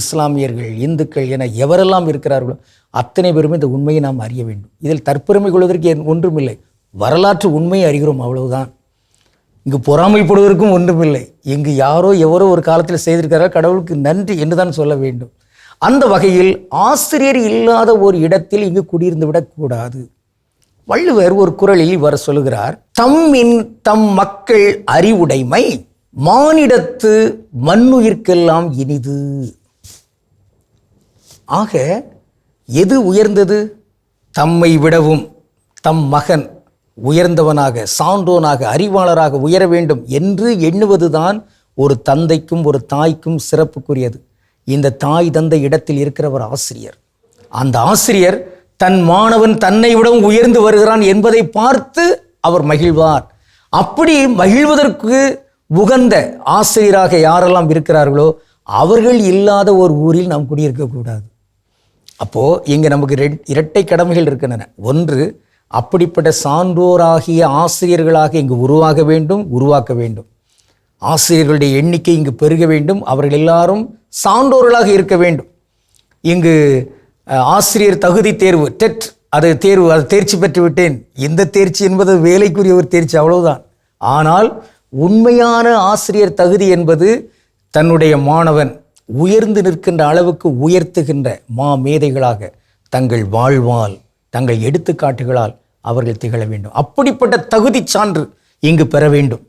இஸ்லாமியர்கள், இந்துக்கள் என எவரெல்லாம் இருக்கிறார்களோ அத்தனை பேருமே இந்த உண்மையை நாம் அறிய வேண்டும். இதில் தற்பெருமை கொள்வதற்கு ஒன்றுமில்லை. வரலாற்று உண்மையை அறிகிறோம், அவ்வளவுதான். இங்கு பொறாமைப்படுவதற்கும் ஒன்றுமில்லை. இங்கு யாரோ எவரோ ஒரு காலத்தில் செய்திருக்கிறார்கள், கடவுளுக்கு நன்றி என்றுதான் சொல்ல வேண்டும். அந்த வகையில் ஆசிரியர் இல்லாத ஒரு இடத்தில் இங்கு குடியிருந்து விடக்கூடாது. வள்ளுவர் ஒரு குறளில் வர சொல்லுகிறார், தம் மக்கள் அறிவுடைமை மானிடத்து மண்ணுயிர்க்கெல்லாம் இனிது. ஆக எது உயர்ந்தது? தம்மை விடவும் தம் மகன் உயர்ந்தவனாக, சான்றோனாக, அறிவாளராக உயர வேண்டும் என்று எண்ணுவதுதான் ஒரு தந்தைக்கும் ஒரு தாய்க்கும் சிறப்புக்குரியது. இந்த தாய் தந்தை இடத்தில் இருக்கிறவர் ஆசிரியர். அந்த ஆசிரியர் தன் மாணவன் தன்னை விடவும் உயர்ந்து வருகிறான் என்பதை பார்த்து அவர் மகிழ்வார். அப்படி மகிழ்வதற்கு உகந்த ஆசிரியராக யாரெல்லாம் இருக்கிறார்களோ அவர்கள் இல்லாத ஒரு ஊரில் நாம் குடியிருக்கக்கூடாது. அப்போ இங்க நமக்கு இரட்டை கடமைகள் இருக்கின்றன. ஒன்று, அப்படிப்பட்ட சான்றோராகிய ஆசிரியர்களாக இங்கு உருவாக்க வேண்டும். ஆசிரியர்களுடைய எண்ணிக்கை இங்கு பெருக வேண்டும். அவர்கள் எல்லாரும் சான்றோர்களாக இருக்க வேண்டும். இங்கு ஆசிரியர் தகுதி தேர்வு, டெட், அது தேர்ச்சி பெற்று விட்டேன். இந்த தேர்ச்சி என்பது வேலைக்குரிய ஒரு தேர்ச்சி, அவ்வளவுதான். ஆனால் உண்மையான ஆசிரியர் தகுதி என்பது தன்னுடைய மாணவன் உயர்ந்து நிற்கின்ற அளவுக்கு உயர்த்துகின்ற மேதைகளாக தங்கள் வாழ்வால், தங்கள் எடுத்துக்காட்டுகளால் அவர்கள் திகழ வேண்டும். அப்படிப்பட்ட தகுதி சான்று இங்கு பெற வேண்டும்.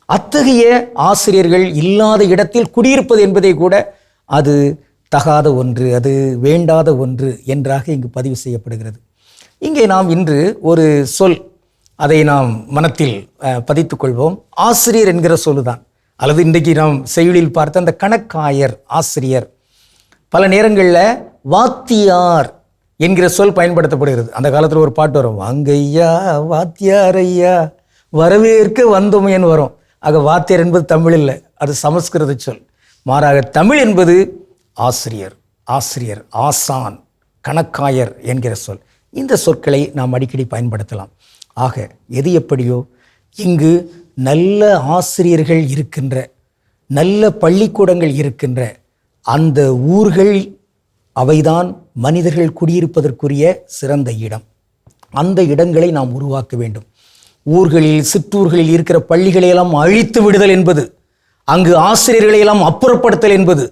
அத்தகைய ஆசிரியர்கள் இல்லாத இடத்தில் குடியிருப்பது என்பதை கூட அது தகாத ஒன்று, அது வேண்டாத ஒன்று என்றாக இங்கு பதிவு செய்யப்படுகிறது. இங்கே நாம் இன்று ஒரு சொல், அதை நாம் மனத்தில் பதித்துக் கொள்வோம். ஆசிரியர் என்கிற சொல்லுதான், அல்லது இன்றைக்கு நாம் செய்யுளில் பார்த்த அந்த கணக்காயர் ஆசிரியர். பல நேரங்களில் வாத்தியார் என்கிற சொல் பயன்படுத்தப்படுகிறது. அந்த காலத்தில் ஒரு பாட்டு வரும், வாங்கையா வாத்தியார் ஐயா வரவேற்க வந்தோமையன்னு வரும். ஆக வாத்தியார் என்பது தமிழ் இல்லை, அது சமஸ்கிருத சொல். மாறாக தமிழ் என்பது ஆசிரியர், ஆசான், கணக்காயர் என்கிற சொல். இந்த சொற்களை நாம் அடிக்கடி பயன்படுத்தலாம். ஆக எது எப்படியோ இங்கு நல்ல ஆசிரியர்கள் இருக்கின்ற, நல்ல பள்ளிக்கூடங்கள் இருக்கின்ற அந்த ஊர்கள், அவைதான் மனிதர்கள் குடியிருப்பதற்குரிய சிறந்த இடம். அந்த இடங்களை நாம் உருவாக்க வேண்டும். ஊர்களில், சிற்றூர்களில் இருக்கிற பள்ளிகளையெல்லாம் அழித்து விடுதல் என்பது, அங்கு ஆசிரியர்களையெல்லாம் அப்புறப்படுத்தல் என்பது,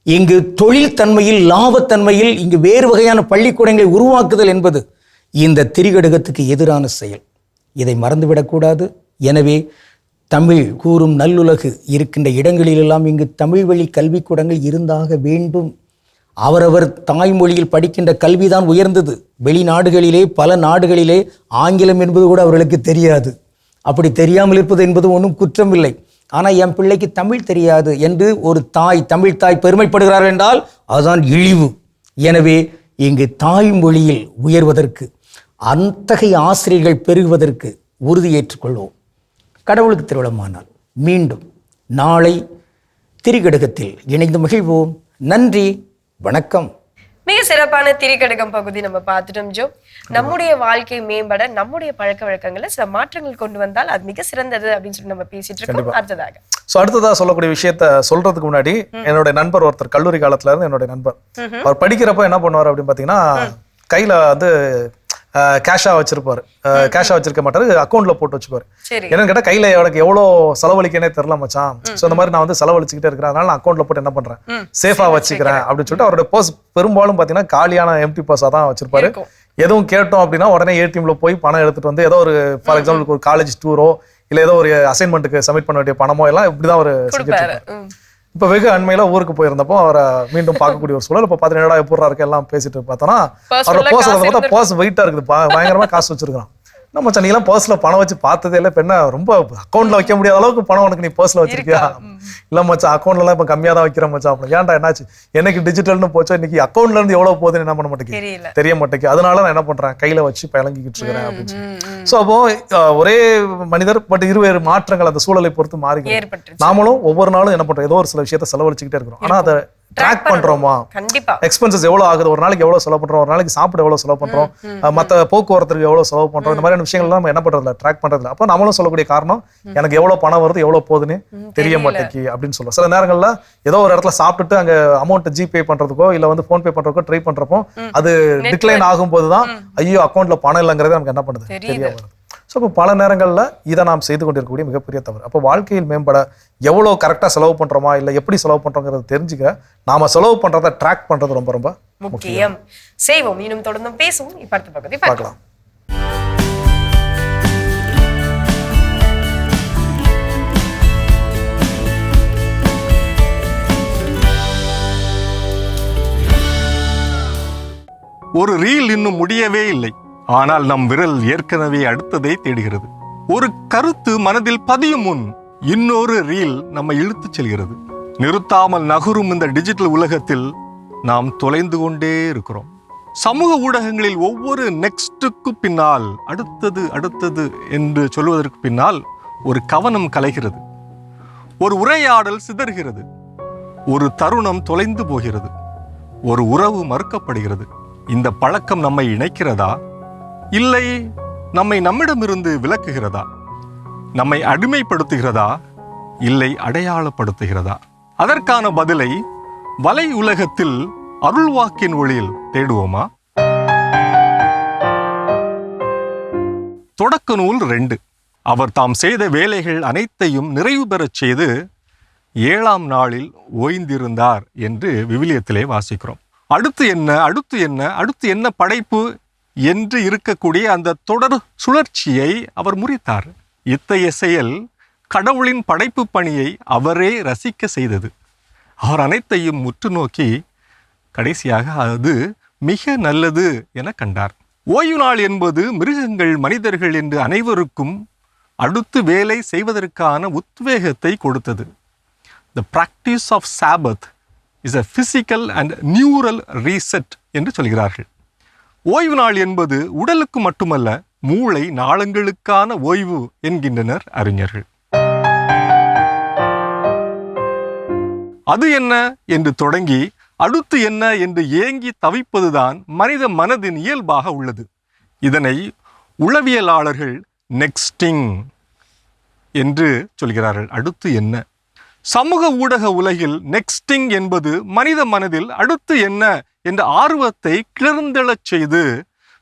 இங்கு தொழில் தன்மையில், லாபத்தன்மையில் இங்கு வேறு வகையான பள்ளிக்கூடங்களை உருவாக்குதல் என்பது இந்த திரிகடுகத்துக்கு எதிரான செயல். இதை மறந்துவிடக்கூடாது. எனவே தமிழ் கூறும் நல்லுலகு இருக்கின்ற இடங்களிலெல்லாம் இங்கு தமிழ் வழி கல்விக்கூடங்கள் இருந்தாக வேண்டும். அவரவர் தாய்மொழியில் படிக்கின்ற கல்விதான் உயர்ந்தது. வெளிநாடுகளிலே, பல நாடுகளிலே ஆங்கிலம் என்பது கூட அவர்களுக்கு தெரியாது. அப்படி தெரியாமல் இருப்பது என்பது ஒன்றும் குற்றமில்லை. ஆனால் என் பிள்ளைக்கு தமிழ் தெரியாது என்று ஒரு தாய், தமிழ் தாய் பெருமைப்படுகிறார் என்றால் அதுதான் இழிவு. எனவே இங்கு தாய்மொழியில் உயர்வதற்கு, அத்தகைய ஆசிரியர்கள் பெருகுவதற்கு உறுதி ஏற்றுக்கொள்வோம். கடவுளுக்கு திருவிழமானால் மீண்டும் நாளை திரிகடுகத்தில் இணைந்து மகிழ்வோம். நன்றி, வணக்கம். மிக சிறப்பான திரிகடுகம் பகுதி நம்ம பார்த்துட்டோம் ஜோ. நம்முடைய வாழ்க்கை மேம்பட, நம்முடைய பழக்க வழக்கங்களை சில மாற்றங்கள் கொண்டு வந்தால் அது மிக சிறந்தது அப்படின்னு சொல்லி நம்ம பேசிட்டு இருக்கோம். அடுத்ததா சொல்லக்கூடிய விஷயத்த சொல்றதுக்கு முன்னாடி, என்னுடைய நண்பர் ஒருத்தர், கல்லூரி காலத்துல இருந்து என்னுடைய நண்பர், அவர் படிக்கிறப்ப என்ன பண்ணுவார் அப்படின்னு பாத்தீங்கன்னா, கையில வந்து கேஷா வச்சிருப்பாரு. கேஷா வச்சிருக்க மாட்டாரு, அக்கௌண்ட்ல போட்டு வச்சுப்பாரு. என்னன்னு கேட்டா, கையில எனக்கு எவ்வளவு செலவழிக்கனே தெரியல மச்சான், சோ இந்த மாதிரி நான் வந்து செலவழிச்சுக்கிட்டே இருக்கிறேன், அதனால நான் அக்கௌண்ட்ல போட்டு என்ன பண்றேன், சேஃபா வச்சுக்கிறேன் அப்படின்னு சொல்லிட்டு அவருடைய பர்ஸ் பெரும்பாலும் பாத்தீங்கன்னா காலியான எம்டி பர்ஸா தான் வச்சிருப்பாரு. எதுவும் கேட்டோம் அப்படின்னா உடனே ஏடிஎம்ல போய் பணம் எடுத்துட்டு வந்து, ஏதோ ஒரு ஃபார் எக்ஸாம்பிள் ஒரு காலேஜ் டூரோ இல்ல ஏதோ ஒரு அசைன்மெண்ட்டுக்கு சப்மிட் பண்ண வேண்டிய பணமோ எல்லாம் இப்படிதான் அவர் செஞ்சுட்டு. இப்ப வெகு அண்மையில ஊருக்கு போயிருந்தப்போ அவரை மீண்டும் பார்க்கக்கூடிய ஒரு சூழல். இப்ப பாத்தீங்கன்னா எப்படா இருக்கு எல்லாம் பேசிட்டு பார்த்தோம்னா, அவரோட பர்ஸ் வெயிட்டா இருக்குது, பயங்கரமா காசு வச்சிருக்கான். நம்ம நீலாம் பர்ஸ்ல பணம் வச்சு பார்த்ததே இல்லை, இப்ப என்ன ரொம்ப அக்கௌண்ட்ல வைக்க முடியாத அளவுக்கு பணம் உனக்கு நீ பர்ஸ்ல வச்சிருக்கியா? இல்ல மச்சான், அக்கௌண்ட்ல எல்லாம் இப்ப கம்மியா தான் வைக்கிற மச்சான். அப்படி ஏன்டா என்னாச்சு? எனக்கு டிஜிட்டல்னு போச்சோ, இன்னைக்கு அக்கௌண்ட்ல இருந்து எவ்வளவு போகுதுன்னு என்ன பண்ண மாட்டேங்குது, தெரிய மாட்டேங்குது. அதனால நான் என்ன பண்றேன், கையில வச்சு பழங்கிக்கிட்டு இருக்கிறேன் அப்படின்னு. ஸோ அப்போ ஒரே மனிதர் பட் இருவேறு மாற்றங்கள் அந்த சூழலை பொறுத்து மாறி நாமளும் ஒவ்வொரு நாளும் என்ன பண்றோம், ஏதோ ஒரு சில விஷயத்த செலவழிச்சுக்கிட்டே இருக்கிறோம். ஆனா அதை ட்ராக் பண்றோமா, கண்டிப்பா எக்ஸ்பென்சஸ் எவ்வளவு ஆகுது, ஒரு நாளைக்கு எவ்வளவு செலவு பண்றோம், ஒரு நாளைக்கு சாப்பிட எவ்வளவு செலவு பண்றோம், மத்த போக்குவரத்துக்கு எவ்வளவு செலவு பண்றோம், இந்த மாதிரியான விஷயங்கள்லாம் நம்ம என்ன பண்றதுல ட்ராக் பண்றதுல. அப்போ நம்மளும் சொல்லக்கூடிய காரணம் எனக்கு எவ்வளவு பணம் வருது எவ்வளவு போகுதுன்னு தெரிய மாட்டேங்கி அப்படின்னு சொல்றோம். சில நேரங்கள்ல ஏதோ ஒரு இடத்துல சாப்பிட்டுட்டு அங்க அமௌண்ட் ஜிபே பண்றதுக்கோ இல்ல வந்து போன் பே பண்றதுக்கோ ட்ரை பண்றப்போ அது டிக்ளைன் ஆகும் போதுதான் ஐயோ அக்கௌண்ட்ல பணம் இல்லைங்கிறது நமக்கு என்ன பண்ணுது தெரிய வருது. ஸோ இப்போ பல நேரங்களில் இதை நாம் செய்து கொண்டிருக்கக்கூடிய மிகப்பெரிய தவறு. அப்போ வாழ்க்கையில் மேம்பட எவ்வளோ கரெக்டாக செலவு பண்ணுறோமா இல்லை எப்படி செலவு பண்ணுறோங்கிறத தெரிஞ்சுக்க நாம செலவு பண்ணுறதை ட்ராக் பண்ணுறது ரொம்ப ரொம்ப முக்கியம். செய்வோம், இன்னும் தொடர்ந்து பேசுவோம். இப்போ அடுத்த பகுதி பார்க்கலாம். ஒரு ரீல் இன்னும் முடியவே இல்லை, ஆனால் நம் விரல் ஏற்கனவே அடுத்ததை தேடுகிறது. ஒரு கருத்து மனதில் பதியும் முன் இன்னொரு ரீல் நம்மை இழுத்துச் செல்கிறது. நிறுத்தாமல் நகரும் இந்த டிஜிட்டல் உலகத்தில் நாம் தொலைந்து கொண்டே இருக்கிறோம். சமூக ஊடகங்களில் ஒவ்வொரு நெக்ஸ்டுக்கு பின்னால் அடுத்தது அடுத்தது என்று சொல்வதற்கு பின்னால் ஒரு கவனம் கலைகிறது, ஒரு உரையாடல் சிதறுகிறது, ஒரு தருணம் தொலைந்து போகிறது, ஒரு உறவு மறுக்கப்படுகிறது. இந்த பழக்கம் நம்மை இணைக்கிறதா இல்லை நம்மை நம்மிடமிருந்து விலக்குகிறதா? நம்மை அடிமைப்படுத்துகிறதா இல்லை அடையாளப்படுத்துகிறதா? அதற்கான பதிலை வலை உலகத்தில் அருள்வாக்கின் ஒளியில் தேடுவோமா? தொடக்க நூல் 2. அவர் தாம் செய்த வேலைகள் அனைத்தையும் நிறைவு பெறச் செய்து 7ஆம் நாளில் ஓய்ந்திருந்தார் என்று விவிலியத்திலே வாசிக்கிறோம். அடுத்து என்ன அடுத்து என்ன அடுத்து என்ன படைப்பு என்று இருக்கக்கூடிய அந்த தொடர் சுழற்சியை அவர் முறித்தார். இத்தகைய செயல் கடவுளின் படைப்பு பணியை அவரே ரசிக்க செய்தது. அவர் அனைத்தையும் முற்று நோக்கி கடைசியாக அது மிக நல்லது என கண்டார். ஓய்வு நாள் என்பது மிருகங்கள் மனிதர்கள் என்று அனைவருக்கும் அடுத்து வேலை செய்வதற்கான உத்வேகத்தை கொடுத்தது. The practice of Sabbath is a physical and neural reset என்று சொல்கிறார்கள். ஓய்வு நாள் என்பது உடலுக்கு மட்டுமல்ல, மூளை நாளங்களுக்கான ஓய்வு என்கின்றனர் அறிஞர்கள். அது என்ன என்று தொடங்கி அடுத்து என்ன என்று ஏங்கி தவிப்பதுதான் மனித மனதின் இயல்பாக உள்ளது. இதனை உளவியலாளர்கள் நெக்ஸ்டிங் என்று சொல்கிறார்கள். அடுத்து என்ன? சமூக ஊடக உலகில் நெக்ஸ்டிங் என்பது மனித மனதில் அடுத்து என்ன என்ற ஆர்வத்தை கிளர்ந்தெழச் செய்து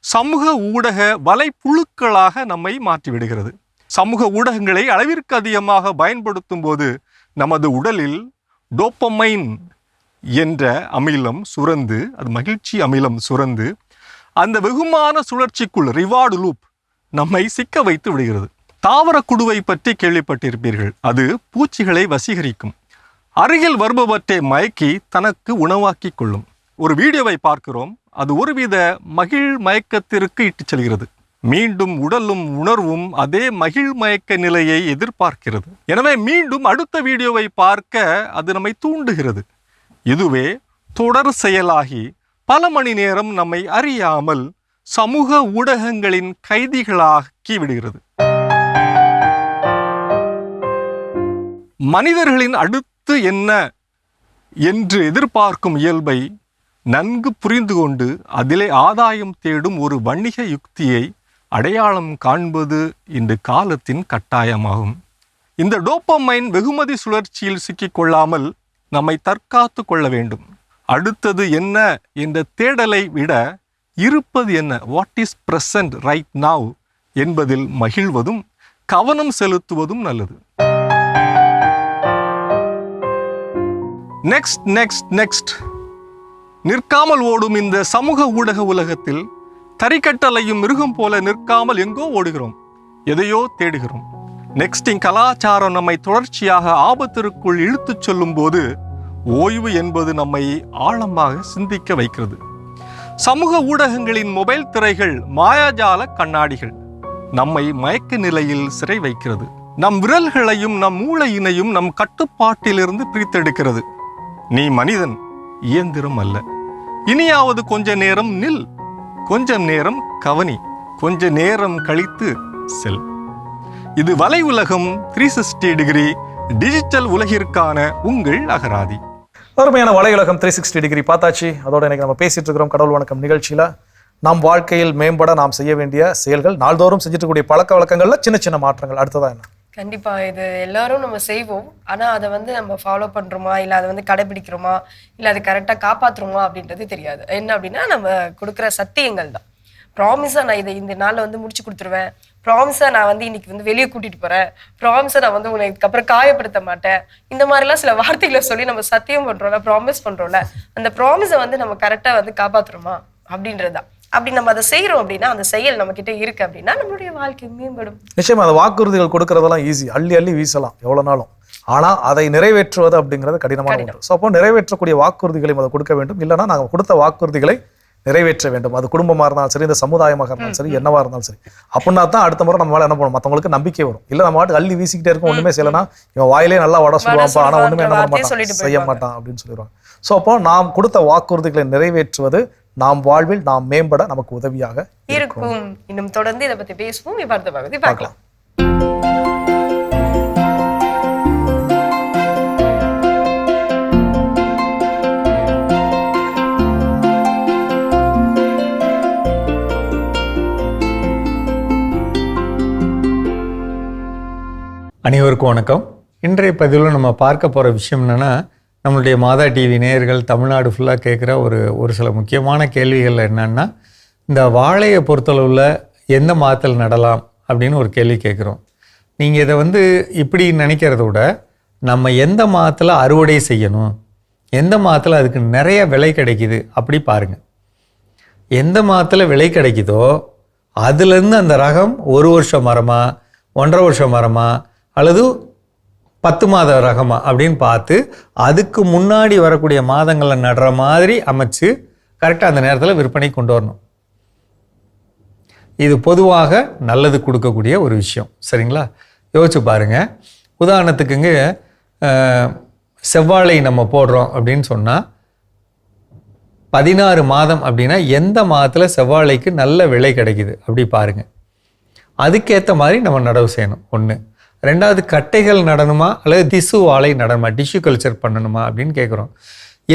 சமூக ஊடக வலைப்புழுக்களாக நம்மை மாற்றிவிடுகிறது. சமூக ஊடகங்களை அளவிற்கு அதிகமாக பயன்படுத்தும் போது நமது உடலில் டோப்பமைன் என்ற அமிலம் சுரந்து, அது மகிழ்ச்சி அமிலம் சுரந்து அந்த வெகுமான சுழற்சிக்குள் ரிவார்டு லூப் நம்மை சிக்க வைத்து விடுகிறது. தாவர குடுவை பற்றி கேள்விப்பட்டிருப்பீர்கள். அது பூச்சிகளை வசீகரிக்கும், அருகில் வருபவற்றை மயக்கி தனக்கு உணவாக்கி கொள்ளும். ஒரு வீடியோவை பார்க்கிறோம், அது ஒருவித மகிழ் மயக்கத்திற்கு இட்டுச் செல்கிறது. மீண்டும் உடலும் உணர்வும் அதே மகிழ் மயக்க நிலையை எதிர்பார்க்கிறது. எனவே மீண்டும் அடுத்த வீடியோவை பார்க்க அது நம்மை தூண்டுகிறது. இதுவே தொடர் செயலாகி பல மணி நேரம் நம்மை அறியாமல் சமூக ஊடகங்களின் கைதிகளாக்கி விடுகிறது. மனிதர்களின் அடுத்து என்ன என்று எதிர்பார்க்கும் இயல்பை நன்கு புரிந்து கொண்டு அதிலே ஆதாயம் தேடும் ஒரு வணிக யுக்தியை அடையாளம் காண்பது இன்று காலத்தின் கட்டாயமாகும். இந்த டோப்பமைன் வெகுமதி சுழற்சியில் சிக்கிக்கொள்ளாமல் நம்மை தற்காத்து கொள்ள வேண்டும். அடுத்தது என்ன என்ற தேடலை விட இருப்பது என்ன, what is present right now என்பதில் மகிழ்வதும் கவனம் செலுத்துவதும் நல்லது. நெக்ஸ்ட் நெக்ஸ்ட் நெக்ஸ்ட் நிற்காமல் ஓடும் இந்த சமூக ஊடக உலகத்தில் தறிக்கட்டலையும் மிருகம் போல நிற்காமல் எங்கோ ஓடுகிறோம், எதையோ தேடுகிறோம். நெக்ஸ்டிங் கலாச்சாரம் நம்மை தொடர்ச்சியாக ஆபத்திற்குள் இழுத்துச் சொல்லும் போது ஓய்வு என்பது நம்மை ஆழமாக சிந்திக்க வைக்கிறது. சமூக ஊடகங்களின் மொபைல் திரைகள் மாயாஜால கண்ணாடிகள் நம்மை மயக்க நிலையில் சிறை வைக்கிறது. நம் விரல்களையும் நம் மூளையினையும் நம் கட்டுப்பாட்டிலிருந்து பிரித்தெடுக்கிறது. நீ மனிதன், இயந்திரம் அல்ல. இனியாவது கொஞ்ச நேரம் நில், கொஞ்சம் நேரம் கவனி, கொஞ்ச நேரம் கழித்து செல். இது வலை உலகம் 360 டிகிரி டிஜிட்டல் உலகிற்கான உங்கள் அகராதி. அருமையான வலையுலகம் 360 டிகிரி பார்த்தாச்சு. அதோட இன்னைக்கு நம்ம பேசிட்டு இருக்கிறோம் கடவுள் வணக்கம் நிகழ்ச்சியில நம் வாழ்க்கையில் மேம்பட நாம் செய்ய வேண்டிய செயல்கள், நாள்தோறும் செஞ்சுட்டு கூடிய பழக்க வழக்கங்கள்ல சின்ன சின்ன மாற்றங்கள். அடுத்ததா என்ன? கண்டிப்பா இது எல்லாரும் நம்ம செய்வோம். ஆனா அதை வந்து நம்ம ஃபாலோ பண்றோமா, இல்ல அதை வந்து கடைபிடிக்கிறோமா, இல்ல அதை கரெக்டா காப்பாற்றுறோமா அப்படின்றது தெரியாது. என்ன அப்படின்னா நம்ம கொடுக்குற சத்தியங்கள் தான். ப்ராமிஸா நான் இதை இந்த நாள்ல வந்து முடிச்சு கொடுத்துருவேன், ப்ராமிஸா நான் வந்து இன்னைக்கு வந்து வெளியே கூட்டிட்டு போறேன், ப்ராமிஸா நான் வந்து உன்னை இதுக்கப்புறம் காயப்படுத்த மாட்டேன், இந்த மாதிரிலாம் சில வார்த்தைகளை சொல்லி நம்ம சத்தியம் பண்றோம்ல, ப்ராமிஸ் பண்றோம்ல, அந்த ப்ராமிஸை வந்து நம்ம கரெக்டா வந்து காப்பாத்துறோமா அப்படின்றதுதான். அப்படி நம்ம அதை செய்யறோம் அப்படின்னா, அந்த செயல் நம்ம கிட்ட இருக்கு அப்படின்னா நம்மளுடைய வாழ்க்கை மேம்படும். நிச்சயமா அந்த வாக்குறுதிகள் கொடுக்கறதெல்லாம் ஈஸி, அள்ளி அள்ளி வீசலாம் எவ்வளவு நாளும். ஆனா அதை நிறைவேற்றுவது அப்படிங்கிறது கடினமான ஒன்று. ஸோ அப்போ நிறைவேற்றக்கூடிய வாக்குறுதிகளையும் அதை கொடுக்க வேண்டும். இல்லைன்னா நாங்கள் கொடுத்த வாக்குறுதிகளை நிறைவேற்ற வேண்டும். அது குடும்பமா இருந்தாலும் சரி, இந்த சமுதாயமாக இருந்தாலும் சரி, என்னவா இருந்தாலும் சரி. அப்படின்னா தான் அடுத்த முறை நம்ம மேல என்ன பண்ணுவோம், மற்றவங்களுக்கு நம்பிக்கை வரும். இல்லை நம்ம வாட்டு அள்ளி வீசிக்கிட்டே இருக்கும், ஒண்ணுமே செய்யலைன்னா இவன் வாயிலே நல்லா வட சொல்லுவான்ப்பா, ஆனா ஒண்ணுமே என்ன பண்ண மாட்டான், செய்ய மாட்டான் அப்படின்னு சொல்லிடுவாங்க. ஸோ அப்போ நாம் கொடுத்த வாக்குறுதிகளை நிறைவேற்றுவது நாம் வாழ்வில் நாம் மேம்பட நமக்கு உதவியாக இருக்கும். இன்னும் தொடர்ந்து இதை பத்தி பேசுவோம். இப்ப அடுத்த பகுதி பார்க்கலாம். அனைவருக்கும் வணக்கம். இன்றைய பதிவில் நம்ம பார்க்க போகிற விஷயம் என்னென்னா, நம்மளுடைய மாதா டிவி நேயர்கள் தமிழ்நாடு ஃபுல்லாக கேட்குற ஒரு சில முக்கியமான கேள்விகள் என்னென்னா, இந்த வாழையை பொறுத்தளவில் எந்த மாதத்தில் நடலாம் அப்படின்னு ஒரு கேள்வி கேட்குறோம். நீங்கள் இதை வந்து இப்படி நினைக்கிறத விட, நம்ம எந்த மாதத்தில் அறுவடை செய்யணும், எந்த மாதத்தில் அதுக்கு நிறைய விலை கிடைக்குது அப்படி பாருங்கள். எந்த மாதத்தில் விலை கிடைக்குதோ அதுலேருந்து அந்த ரகம் 1 வருஷம் மரமா, 1.5 வருஷம் மரமா, அல்லது 10 மாத ரகமா அப்படின்னு பார்த்து அதுக்கு முன்னாடி வரக்கூடிய மாதங்களில் நடுற மாதிரி அமைச்சு கரெக்டாக அந்த நேரத்தில் விற்பனை கொண்டு வரணும். இது பொதுவாக நல்லது கொடுக்கக்கூடிய ஒரு விஷயம். சரிங்களா? யோசிச்சு பாருங்க. உதாரணத்துக்குங்க செவ்வாழை நம்ம போடுறோம் அப்படின்னு சொன்னால் 16 மாதம் அப்படின்னா எந்த மாதத்தில் செவ்வாழைக்கு நல்ல விலை கிடைக்குது அப்படி பாருங்கள். அதுக்கேற்ற மாதிரி நம்ம நடவு செய்யணும். ஒன்று. ரெண்டாவது, கட்டைகள் நடணுமா அல்லது திசு வாழை நடணுமா, டிஷ்யூ கல்ச்சர் பண்ணணுமா அப்படின்னு கேட்குறோம்.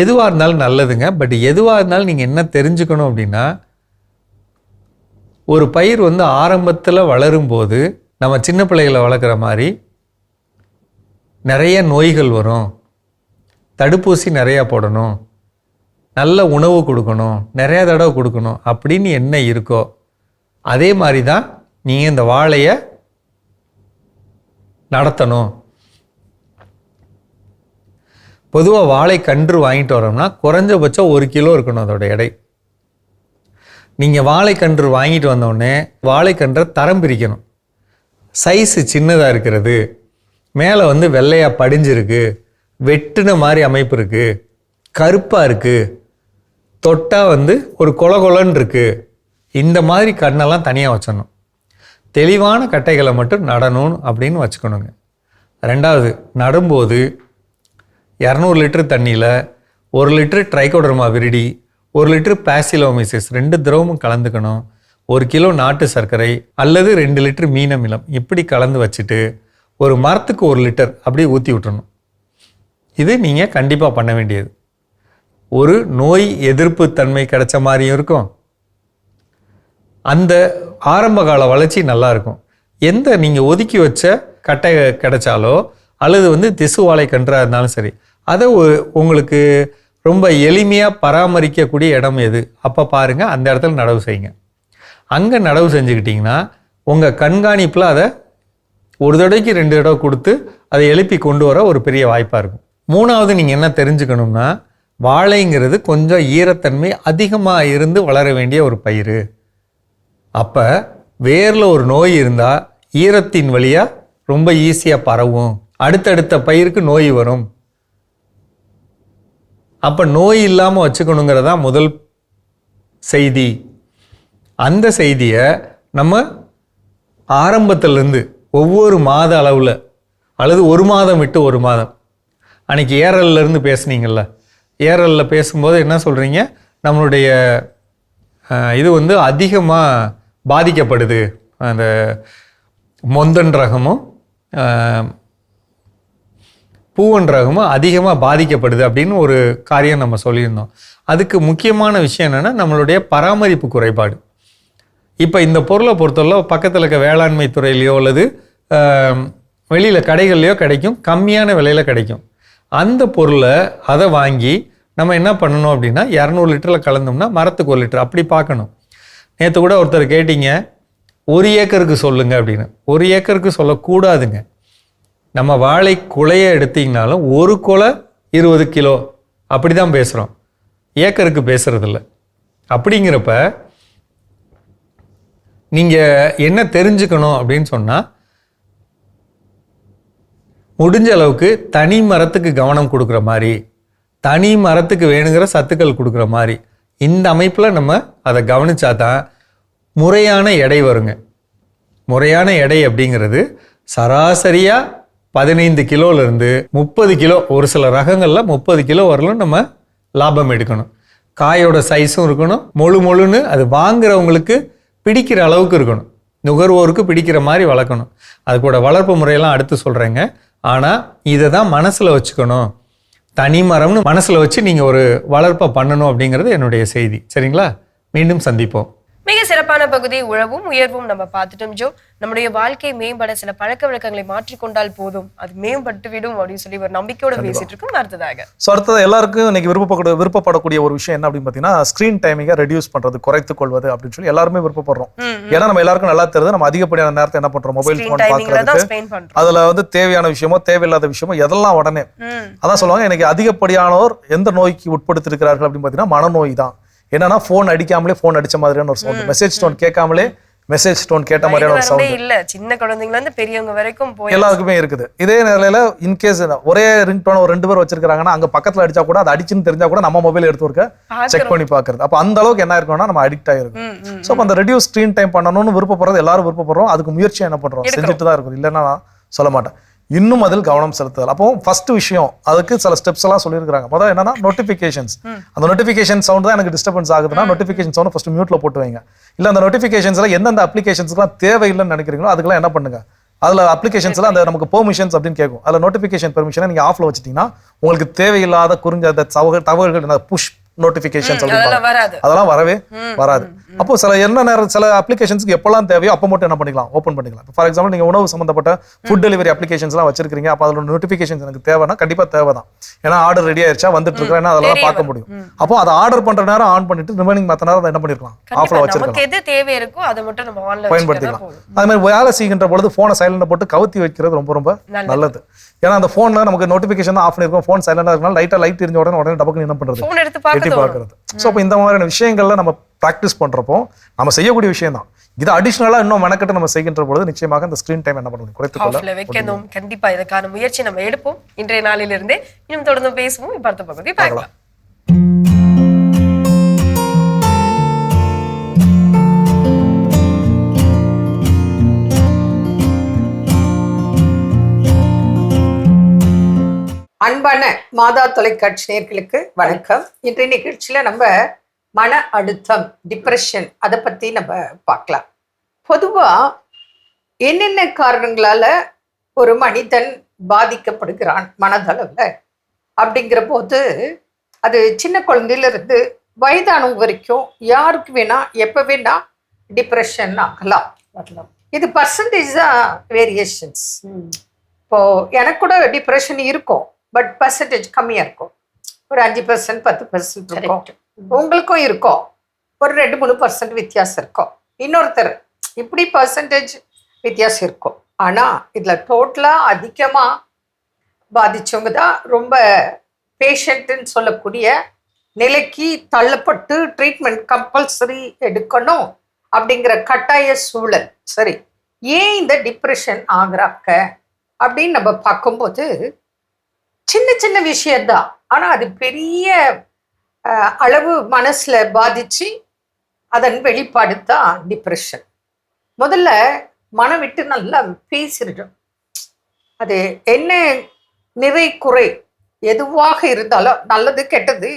எதுவாக இருந்தாலும் நல்லதுங்க. பட் எதுவாக இருந்தாலும் நீங்கள் என்ன தெரிஞ்சுக்கணும் அப்படின்னா, ஒரு பயிர் வந்து ஆரம்பத்தில் வளரும்போது நம்ம சின்ன பிள்ளைகளை வளர்க்குற மாதிரி நிறைய நோய்கள் வரும், தடுப்பூசி நிறையா போடணும், நல்ல உணவு கொடுக்கணும், நிறையா தடவை கொடுக்கணும் அப்படின்னு என்ன இருக்கோ அதே மாதிரி தான் நீங்கள் இந்த வாழையை நடத்தணும். பொதுவாக வாழை கன்று வாங்கிட்டு வரோம்னா குறைஞ்சபட்சம் 1 கிலோ இருக்கணும் அதோட எடை. நீங்கள் வாழைக்கன்று வாங்கிட்டு வந்தோடனே வாழைக்கன்றை தரம் பிரிக்கணும். சைஸு சின்னதாக இருக்கிறது, மேலே வந்து வெள்ளையாக படிஞ்சிருக்கு, வெட்டுன மாதிரி அமைப்பு இருக்குது, கருப்பாக இருக்குது, தொட்டால் வந்து ஒரு கொலன்னு இருக்குது, இந்த மாதிரி கண்ணெல்லாம் தனியாக வச்சிடணும். தெளிவான கட்டைகளை மட்டும் நடணும் அப்படின்னு வச்சுக்கணுங்க. ரெண்டாவது, நடும்போது 200 லிட்டர் தண்ணியில் 1 லிட்டர் ட்ரைகோடர்மா விரிடி, 1 லிட்டர் பாசிலோமிசிஸ் 2 திரவமும் கலந்துக்கணும். 1 கிலோ நாட்டு சர்க்கரை அல்லது 2 லிட்டர் மீனமிலம் இப்படி கலந்து வச்சுட்டு ஒரு மரத்துக்கு 1 லிட்டர் அப்படியே ஊற்றி விட்டுறணும். இது நீங்கள் கண்டிப்பாக பண்ண வேண்டியது. ஒரு நோய் எதிர்ப்பு தன்மை கிடைச்ச மாதிரியும் இருக்கும், அந்த ஆரம்ப கால வளர்ச்சி நல்லா இருக்கும். எந்த நீங்கள் ஒதுக்கி வச்ச கட்டை கிடைச்சாலோ அல்லது வந்து திசு வாழை கன்றாக இருந்தாலும் சரி, அதை உங்களுக்கு ரொம்ப எளிமையாக பராமரிக்கக்கூடிய இடம் எது அப்போ பாருங்கள், அந்த இடத்துல நடவு செய்யுங்க. அங்கே நடவு செஞ்சுக்கிட்டிங்கன்னா உங்கள் கண்காணிப்பில் அதை 1 தடவைக்கு 2 தடவை கொடுத்து அதை எழுப்பி கொண்டு வர ஒரு பெரிய வாய்ப்பாக இருக்கும். மூணாவது, நீங்கள் என்ன தெரிஞ்சுக்கணும்னா, வாழைங்கிறது கொஞ்சம் ஈரத்தன்மை அதிகமாக இருந்து வளர வேண்டிய ஒரு பயிர். அப்போ வேரில் ஒரு நோய் இருந்தால் ஈரத்தின் வழியாக ரொம்ப ஈஸியாக பரவும், அடுத்தடுத்த பயிருக்கு நோய் வரும். அப்போ நோய் இல்லாமல் வச்சுக்கணுங்கிறதா முதல் செய்தி. அந்த செய்தியை நம்ம ஆரம்பத்திலேருந்து ஒவ்வொரு மாத அளவில் அல்லது 1 மாதம் விட்டு 1 மாதம், அன்றைக்கி ஏரல்லேருந்து பேசுனீங்கள்ல, ஏரலில் பேசும்போது என்ன சொல்கிறீங்க, நம்மளுடைய இது வந்து அதிகமாக பாதிக்கப்படுது, அந்த மொந்தன் ரகமும் பூவன் ரகமும் அதிகமாக பாதிக்கப்படுது அப்படின்னு ஒரு காரியம் நம்ம சொல்லியிருந்தோம். அதுக்கு முக்கியமான விஷயம் என்னென்னா நம்மளுடைய பராமரிப்பு குறைபாடு. இப்போ இந்த பொருளை பொறுத்தவரை பக்கத்தில் இருக்க வேளாண்மை துறையிலையோ அல்லது வெளியில் கடைகள்லையோ கிடைக்கும், கம்மியான விலையில் கிடைக்கும். அந்த பொருளை அதை வாங்கி நம்ம என்ன பண்ணணும் அப்படின்னா 200 லிட்டரில் கலந்தோம்னா மரத்துக்கு 1 லிட்டர் அப்படி பார்க்கணும். நேற்று கூட ஒருத்தர் கேட்டிங்க 1 ஏக்கருக்கு சொல்லுங்க அப்படின்னு. 1 ஏக்கருக்கு சொல்லக்கூடாதுங்க. நம்ம வாழை குலையை எடுத்திங்கனாலும் 1 குலை 20 கிலோ அப்படி தான் பேசுகிறோம், ஏக்கருக்கு பேசுறதில்ல. அப்படிங்கிறப்ப நீங்கள் என்ன தெரிஞ்சுக்கணும் அப்படின்னு சொன்னால், முடிஞ்ச அளவுக்கு தனி மரத்துக்கு கவனம் கொடுக்குற மாதிரி, தனி மரத்துக்கு வேணுங்கிற சத்துக்கள் கொடுக்குற மாதிரி இந்த அமைப்பில் நம்ம அதை கவனிச்சா தான் முறையான எடை வருங்க. முறையான எடை அப்படிங்கிறது சராசரியாக 15 கிலோலேருந்து 30 கிலோ, ஒரு சில ரகங்களில் 30 கிலோ வரலும் நம்ம லாபம் எடுக்கணும். காயோட சைஸும் இருக்கணும், மொழுன்னு அது வாங்குறவங்களுக்கு பிடிக்கிற அளவுக்கு இருக்கணும், நுகர்வோருக்கு பிடிக்கிற மாதிரி வளர்க்கணும். அது கூட வளர்ப்பு முறையெல்லாம் அடுத்து சொல்கிறேங்க. ஆனால் இதை தான் மனசில் வச்சுக்கணும், தனி மரம்னு மனசில் வச்சு நீங்கள் ஒரு வளர்ப்பை பண்ணணும் அப்படிங்கிறது என்னுடைய செய்தி. சரிங்களா? மீண்டும் சந்திப்போம். மிக சிறப்பான பகுதி உழவும் உயர்வும் நம்ம பார்த்துட்டோம் ஜோ. நம்முடைய வாழ்க்கை மேம்பட சில பழக்க வழக்கங்களை மாற்றிக்கொண்டால் போதும், அது மேம்பட்டு விடும் அப்படின்னு சொல்லி ஒரு நம்பிக்கையோட பேசிட்டு இருக்கும். அடுத்தது எல்லாருக்கும் இன்னைக்கு விருப்பப்படக்கூடிய ஒரு விஷயம் என்ன அப்படின்னு பார்த்தீங்கன்னா, ஸ்கிரீன் டைமிங்கை ரெடியூஸ் பண்றது, குறைத்துக் கொள்வது அப்படின்னு சொல்லி எல்லாருமே விருப்பப்படுறோம். ஏன்னா நம்ம எல்லாருக்கும் நல்லா தெரியுது, நம்ம அதிகப்படியான நேரத்தை என்ன பண்றோம், மொபைல் போன் பார்க்கறதுக்கு. அதுல தேவையான விஷயமோ தேவையில்லாத விஷயமோ எதெல்லாம் உடனே அதான் சொல்லுவாங்க. எனக்கு அதிகப்படியானோர் எந்த நோய்க்கு உட்படுத்திருக்கிறார்கள் அப்படின்னு பார்த்தீங்கன்னா மனநோய் தான். என்னன்னா போன் அடிக்காமலே போன் அடிச்ச மாதிரியான ஒரு சவுண்ட், மெசேஜ் டோன் கேட்காமலே மெசேஜ் டோன் கேட்ட மாதிரியான ஒரு சவுண்ட் இல்ல, சின்ன குழந்தைங்கள இருந்து பெரியவங்க வரைக்கும் எல்லாருக்குமே இருக்குது. இதே நிலையில இன்கேஸ் ஒரே ரிங் டோன் ஒரு 2 பேர் வச்சிருக்காங்கன்னா அங்க பக்கத்துல அடிச்சா கூட அது அடிச்சுன்னு தெரிஞ்சா கூட நம்ம மொபைல் எடுத்து இருக்க செக் பண்ணி பாக்குறது. அப்ப அந்த அளவுக்கு என்ன இருக்கும்னா நம்ம அடிக்ட் ஆயிருக்கும். சோ அந்த ரெடியூஸ் ஸ்கிரீன் டைம் பண்ணணும்னு விருப்பப்படுறது எல்லாரும் விருப்பப்படுறோம். அதுக்கு முயற்சி என்ன பண்றோம், செஞ்சுட்டு தான் இருக்கும். இல்லைன்னா சொல்ல மாட்டேன். இன்னும் அதில் கவனம் செலுத்துதல். அப்போ ஃபர்ஸ்ட் விஷயம், அதுக்கு சில ஸ்டெப்ஸ் எல்லாம் சொல்லியிருக்காங்க. முதல்ல என்னன்னா நோட்டிபிகேஷன்ஸ். அந்த நோட்டிபிகேஷன் சவுண்ட் தான் எனக்கு டிஸ்டர்பன்ஸ் ஆகுதுன்னா நோட்டிபிகேஷன் சவுண்ட் ஃபர்ஸ்ட் மியூட்ல போட்டு வைங்க. இல்ல அந்த நோட்டிபிகேஷன்ஸ்ல எந்தெந்த அப்ளிகேஷன்ஸ்லாம் தேவையில்லைன்னு நினைக்கிறீங்களோ அதுக்கெல்லாம் என்ன பண்ணுங்க, அதுல அப்ளிகேஷன்ஸ்ல அந்த நமக்கு பெர்மிஷன்ஸ் அப்படின்னு கேட்கும். அதுல நோட்டிபிகேஷன் பெர்மிஷனை நீங்க ஆஃப்ல வச்சிட்டீங்கன்னா உங்களுக்கு தேவையில்லாத குறிஞ்ச தகவல்கள் புஷ் நோட்டிபிகேஷன்ஸ் அதெல்லாம் வரவே வராது. அப்போ சில அப்ளிகேஷன்ஸ்க்கு எப்பெல்லாம் தேவையோ அப்போ மட்டும் என்ன பண்ணிக்கலாம், ஓப்பன் பண்ணிக்கலாம். ஃபார் எக்ஸாம்பிள் நீங்க உணவு சம்பந்தப்பட்ட ஃபுட் டெலிவரி அப்ளிகேஷன்ஸ்லாம் வச்சிருக்கீங்க, அப்போ அதோட நோட்டிபிகேஷன்ஸ் எனக்கு தேவைன்னா கண்டிப்பா தேவைதான். ஏன்னா ஆர்டர் ரெடி ஆயிடுச்சா வந்துட்டு இருக்கா அதெல்லாம் பார்க்க முடியும். அப்போ அதை ஆர்டர் பண்ற நேரம் ஆன் பண்ணிட்டு ரிமைனிங் மற்ற நேரம் என்ன பண்ணிருக்கலாம், ஆஃப்ல வச்சிருக்கலாம். எது தேவை இருக்கோ அதை மட்டும் நம்ம ஆன்ல பயன்படுத்திக்கலாம். அது மாதிரி வேலை செய்கின்ற பொழுது போனை சைலண்ட்ல போட்டு கவுத்தி வைக்கிறது ரொம்ப ரொம்ப நல்லது. ஏன்னா அந்த போன்ல நமக்கு நோட்டிபிகேஷன் ஆஃப் பண்ணிருக்கோம், போன் சைலண்டா இருக்கனால லைட் எரிஞ்ச உடனே டபக்குன்னு என்ன பண்றது, எட்டி பார்க்கறது. சோ அப்ப இந்த மாதிரியான விஷயங்கள்ல நம்ம பிராக்டிஸ் பண்றப்போ நம்ம செய்யக்கூடிய விஷயம் தான். இது அடிஷனலா இன்னும் மெனக்கெட்டு நம்ம செய்கின்ற பொழுது நிச்சயமாக இந்த ஸ்கிரீன் டைம் என்ன பண்ண முடியும், குறைத்துக்கொள்ள வைக்கணும். கண்டிப்பா இதுக்கான முயற்சி நம்ம எடுப்போம். இன்றைய நாளிலிருந்தே இன்னும் தொடர்ந்து பேசுவோம். இப்ப அடுத்த பகுதி பார்க்கலாம். அன்பான மாதா தொலைக்காட்சி நேயர்களுக்கு வணக்கம். இன்றைய நிகழ்ச்சியில நம்ம மன அழுத்தம், டிப்ரெஷன் அதை பத்தி நம்ம பார்க்கலாம். பொதுவா என்னென்ன காரணங்களால ஒரு மனிதன் பாதிக்கப்படுகிறான் மனதளவுல அப்படிங்கிற போது அது சின்ன குழந்தையில இருந்து வயதானவங்க வரைக்கும் யாருக்கு வேணா எப்ப வேணா டிப்ரெஷன் ஆகலாம். இது பர்சன்டேஜ் தான் வேரியேஷன்ஸ். இப்போ எனக்கு கூட டிப்ரெஷன் இருக்கும், பட் பர்சன்டேஜ் கம்மியா இருக்கும். ஒரு 5%, 10% இருக்கும். உங்களுக்கும் இருக்கும், ஒரு 2-3% வித்தியாசம் இருக்கும். இன்னொருத்தர் இப்படி பர்சன்டேஜ் வித்தியாசம் இருக்கும். ஆனா இதுல டோட்டலா அதிகமா பாதிச்சவங்க தான் ரொம்ப பேஷண்ட்னு சொல்லக்கூடிய நிலைக்கு தள்ளப்பட்டு ட்ரீட்மெண்ட் கம்பல்சரி எடுக்கணும் அப்படிங்கிற கட்டாய சூழல். சரி, ஏன் இந்த டிப்ரெஷன் ஆகுறாங்க அப்படின்னு நம்ம பார்க்கும்போது சின்ன சின்ன விஷயம்தான், ஆனா அது பெரிய அளவு மனசுல பாதிச்சு அதன் வெளிப்பாடு தான் டிப்ரெஷன். முதல்ல மனம் விட்டு நல்லா பேசிடும். அது என்ன நிறை குறை எதுவாக இருந்தாலும், நல்லது கெட்டது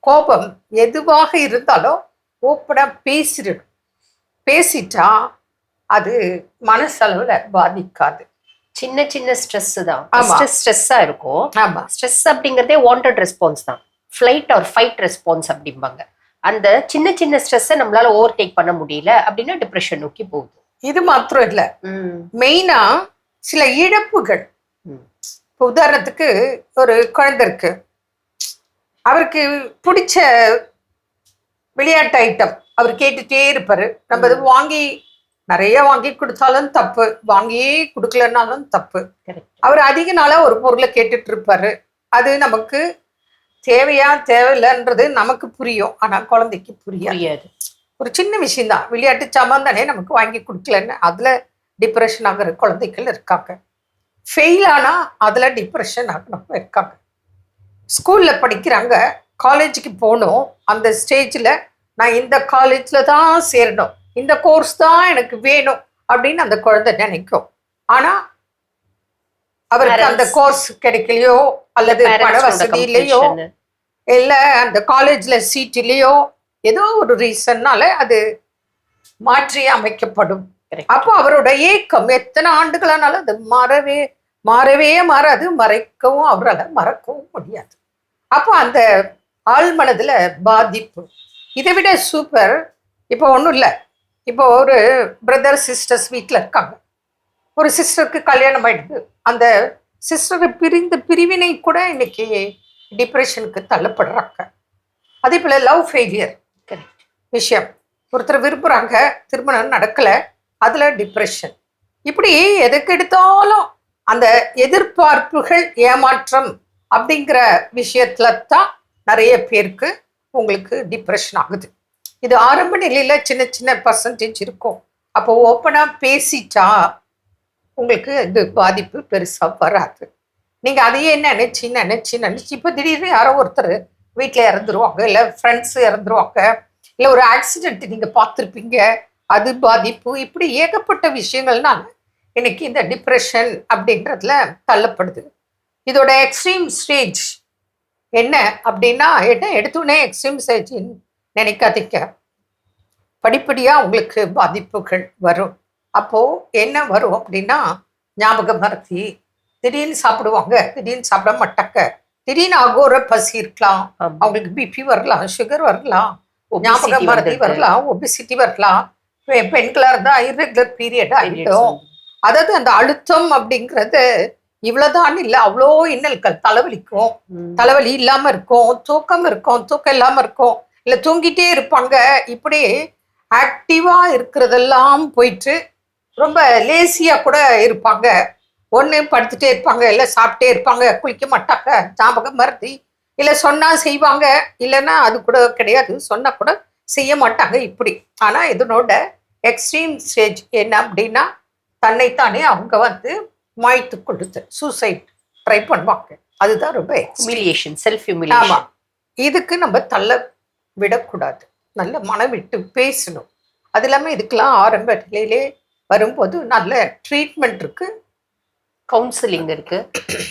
கோபம் எதுவாக இருந்தாலும் ஓப்பனா பேசிடும். பேசிட்டா அது மனசளவுல பாதிக்காது. சின்ன சின்ன ஸ்ட்ரெஸ் தான். ஆமா. ஸ்ட்ரெஸ்ஸா இருக்கும். ஆமா. ஸ்ட்ரெஸ் அப்படிங்கறதே வாண்டட் ரெஸ்பான்ஸ் தான். ஃபிளைட் ஆர் ஃபைட் ரெஸ்பான்ஸ் அப்படிம்பாங்க. அந்த சின்ன சின்ன ஸ்ட்ரெஸ்ஸை நம்மளால ஓவர் டேக் பண்ண முடியல அப்படின்னா டிப்ரெஷன் நோக்கி போகுது. இது மாத்திரம் இல்ல, மெயினா சில இழப்புகள். இப்போ உதாரணத்துக்கு ஒரு குழந்தை இருக்கு, அவருக்கு பிடிச்ச விளையாட்டு ஐட்டம் அவர் கேட்டுட்டே இருப்பாரு. நம்ம அது வாங்கி நிறைய வாங்கி கொடுத்தாலும் தப்பு, வாங்கியே கொடுக்கலன்னாலும் தப்பு. அவர் அதிக நாளா ஒரு பொருளை கேட்டுட்டு இருப்பாரு. அது நமக்கு தேவையா தேவையில்லைன்றது நமக்கு புரியும், ஆனா குழந்தைக்கு புரியாது. ஒரு சின்ன விஷயம் தான், விளையாட்டு சாமான் தானே நமக்கு வாங்கி கொடுக்கலன்னு அதுல டிப்ரெஷன் ஆகிற குழந்தைகள் இருக்காங்க. ஃபெயில் ஆனா அதுல டிப்ரெஷன் ஆகிறவங்க இருக்காங்க. ஸ்கூல்ல படிக்கிறாங்க, காலேஜுக்கு போகணும், அந்த ஸ்டேஜ்ல நான் இந்த காலேஜ்ல தான் சேரணும், இந்த கோர்ஸ் தான் எனக்கு வேணும் அப்படின்னு அந்த குழந்தை நினைக்கும். ஆனா அவருக்கு அந்த கோர்ஸ் கிடைக்கலையோ அல்லது பண வசதி இல்லையோ இல்ல அந்த காலேஜ்ல சீட் இல்லையோ ஏதோ ஒரு ரீசன்னால அது மாற்றி அமைக்கப்படும். அப்போ அவரோட ஏக்கம் எத்தனை ஆண்டுகளானாலும் அது மாறவே மாறாது, மறைக்கவும் அவரால் மறக்கவும் முடியாது. அப்போ அந்த ஆள் மனதுல பாதிப்பு. இதை விட சூப்பர், இப்போ ஒன்றும் இல்லை, இப்போ ஒரு பிரதர் சிஸ்டர்ஸ் வீட்டில் இருக்காங்க, ஒரு சிஸ்டருக்கு கல்யாணம் ஆயிடுது, அந்த சிஸ்டரை பிரிவினை கூட இன்னைக்கு டிப்ரெஷனுக்கு தள்ளப்படுறாங்க. அதே போல லவ் ஃபெயிலியர் விஷயம், ஒருத்தர் விரும்புறாங்க, திருமணம் நடக்கல, அதுல டிப்ரெஷன். இப்படி எதுக்கு எடுத்தாலும் அந்த எதிர்பார்ப்புகள் ஏமாற்றம் அப்படிங்கிற விஷயத்துல தான் நிறைய பேருக்கு உங்களுக்கு டிப்ரெஷன் ஆகுது. இது ஆரம்ப நிலையில சின்ன சின்ன பர்சன்டேஜ் இருக்கும். அப்போ ஓப்பனா பேசிட்டா உங்களுக்கு இது பாதிப்பு பெருசா வராது. நீங்க அதையே நினைச்சு இப்போ திடீர்னு யாரோ ஒருத்தர் வீட்டில் இறந்துருவாங்க, இல்லை ஃப்ரெண்ட்ஸ் இறந்துருவாங்க, இல்லை ஒரு ஆக்சிடென்ட் நீங்க பார்த்துருப்பீங்க, அது பாதிப்பு. இப்படி ஏகப்பட்ட விஷயங்கள்னால இன்னைக்கு இந்த டிப்ரெஷன் அப்படின்றதுல தள்ளப்படுது. இதோட எக்ஸ்ட்ரீம் ஸ்டேஜ் என்ன அப்படின்னா, என்ன எடுத்தோடனே எக்ஸ்ட்ரீம் ஸ்டேஜ் நினைக்காதீங்க, படிப்படியா உங்களுக்கு பாதிப்புகள் வரும். அப்போ என்ன வரும் அப்படின்னா, ஞாபக மறதி, திடீர்னு சாப்பிடுவாங்க, திடீர்னு சாப்பிட மாட்டாங்க, திடீர்னு அகோர பசி இருக்கலாம், அவங்களுக்கு பிபி வரலாம், சுகர் வரலாம், ஞாபக மறதி வரலாம், ஒபிசிட்டி வரலாம், பெண்களா இருந்தா இர்ரெகுலர் பீரியட் ஆகிடும். அதாவது அந்த அழுத்தம் அப்படிங்கிறது இவ்வளவுதான் இல்லை, அவ்வளோ இன்னல்கள். தலைவலிக்கும், தலைவலி இல்லாம இருக்கும், தூக்கம் இருக்கும், தூக்கம் இல்லாம இருக்கும், இல்லை தூங்கிட்டே இருப்பாங்க. இப்படி ஆக்டிவா இருக்கிறதெல்லாம் போயிட்டு ரொம்ப லேசியா கூட இருப்பாங்க. ஒன்று படுத்துட்டே இருப்பாங்க, இல்லை சாப்பிட்டே இருப்பாங்க, குளிக்க மாட்டாங்க, ஞாபகம் மறதி, இல்லை சொன்னா செய்வாங்க, இல்லைன்னா அது கூட கிடையாது, சொன்னா கூட செய்ய மாட்டாங்க. இப்படி ஆனா இதனோட எக்ஸ்ட்ரீம் ஸ்டேஜ் என்ன அப்படின்னா, தன்னைத்தானே அவங்க மாய்த்து கொடுத்து சூசைட் ட்ரை பண்ணுவாங்க. அதுதான் ரொம்ப ஹியூமிலியேஷன், செல்ஃப் ஹியூமிலியேஷன். ஆமா, இதுக்கு நம்ம தள்ள விடக்கூடாது, நல்ல மனம் விட்டு பேசணும். அது இல்லாமல் இதுக்கெல்லாம் ஆரம்ப நிலையிலே வரும்போது நல்ல ட்ரீட்மெண்ட் இருக்கு, கவுன்சிலிங் இருக்கு,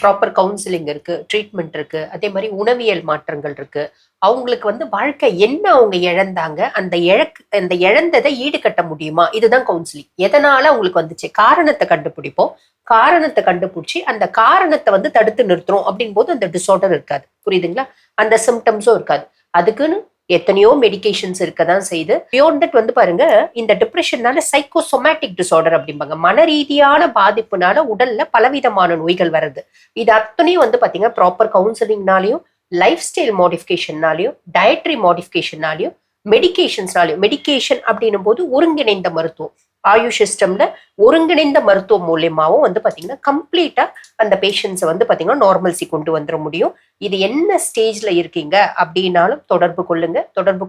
ப்ராப்பர் கவுன்சிலிங் இருக்கு, ட்ரீட்மெண்ட் இருக்கு. அதே மாதிரி உணவியல் மாற்றங்கள் இருக்கு. அவங்களுக்கு வாழ்க்கை என்ன அவங்க இழந்தாங்க, அந்த இழந்ததை ஈடுகட்ட முடியுமா, இதுதான் கவுன்சிலிங். எதனால அவங்களுக்கு வந்துச்சு காரணத்தை கண்டுபிடிப்போம், காரணத்தை கண்டுபிடிச்சி அந்த காரணத்தை தடுத்து நிறுத்துறோம். அப்படின் போது அந்த டிசார்டர் இருக்காது, புரியுதுங்களா, அந்த சிம்டம்ஸும் இருக்காது. அதுக்குன்னு எத்தனையோ மெடிகேஷன்ஸ் இருக்கதான் செய்து. பியாண்ட் தட் பாருங்க, இந்த டிப்ரெஷன்னால சைக்கோசோமேட்டிக் டிசார்டர் அப்படிம்பாங்க, மன ரீதியான பாதிப்புனால உடல்ல பலவிதமான நோய்கள் வருது. இது அத்தனையும் பாத்தீங்கன்னா ப்ராப்பர் கவுன்சிலிங்னாலையும், லைஃப் ஸ்டைல் மாடிஃபிகேஷன்னாலையும், டயட்ரி மாடிஃபிகேஷன்னாலையும், மெடிகேஷன்ஸ்னாலையும். மெடிகேஷன் அப்படின்னும் போது ஒருங்கிணைந்த மருத்துவம், ஆயுஷ் சிஸ்டம்ல ஒருங்கிணைந்த மருத்துவம் மூலியமாவும் பாத்தீங்கன்னா கம்ப்ளீட்டா அந்த பேஷண்ட்ஸை பாத்தீங்கன்னா நார்மல்சி கொண்டு வந்துட முடியும். இது என்ன ஸ்டேஜ்ல இருக்கீங்க அப்படின்னாலும் தொடர்பு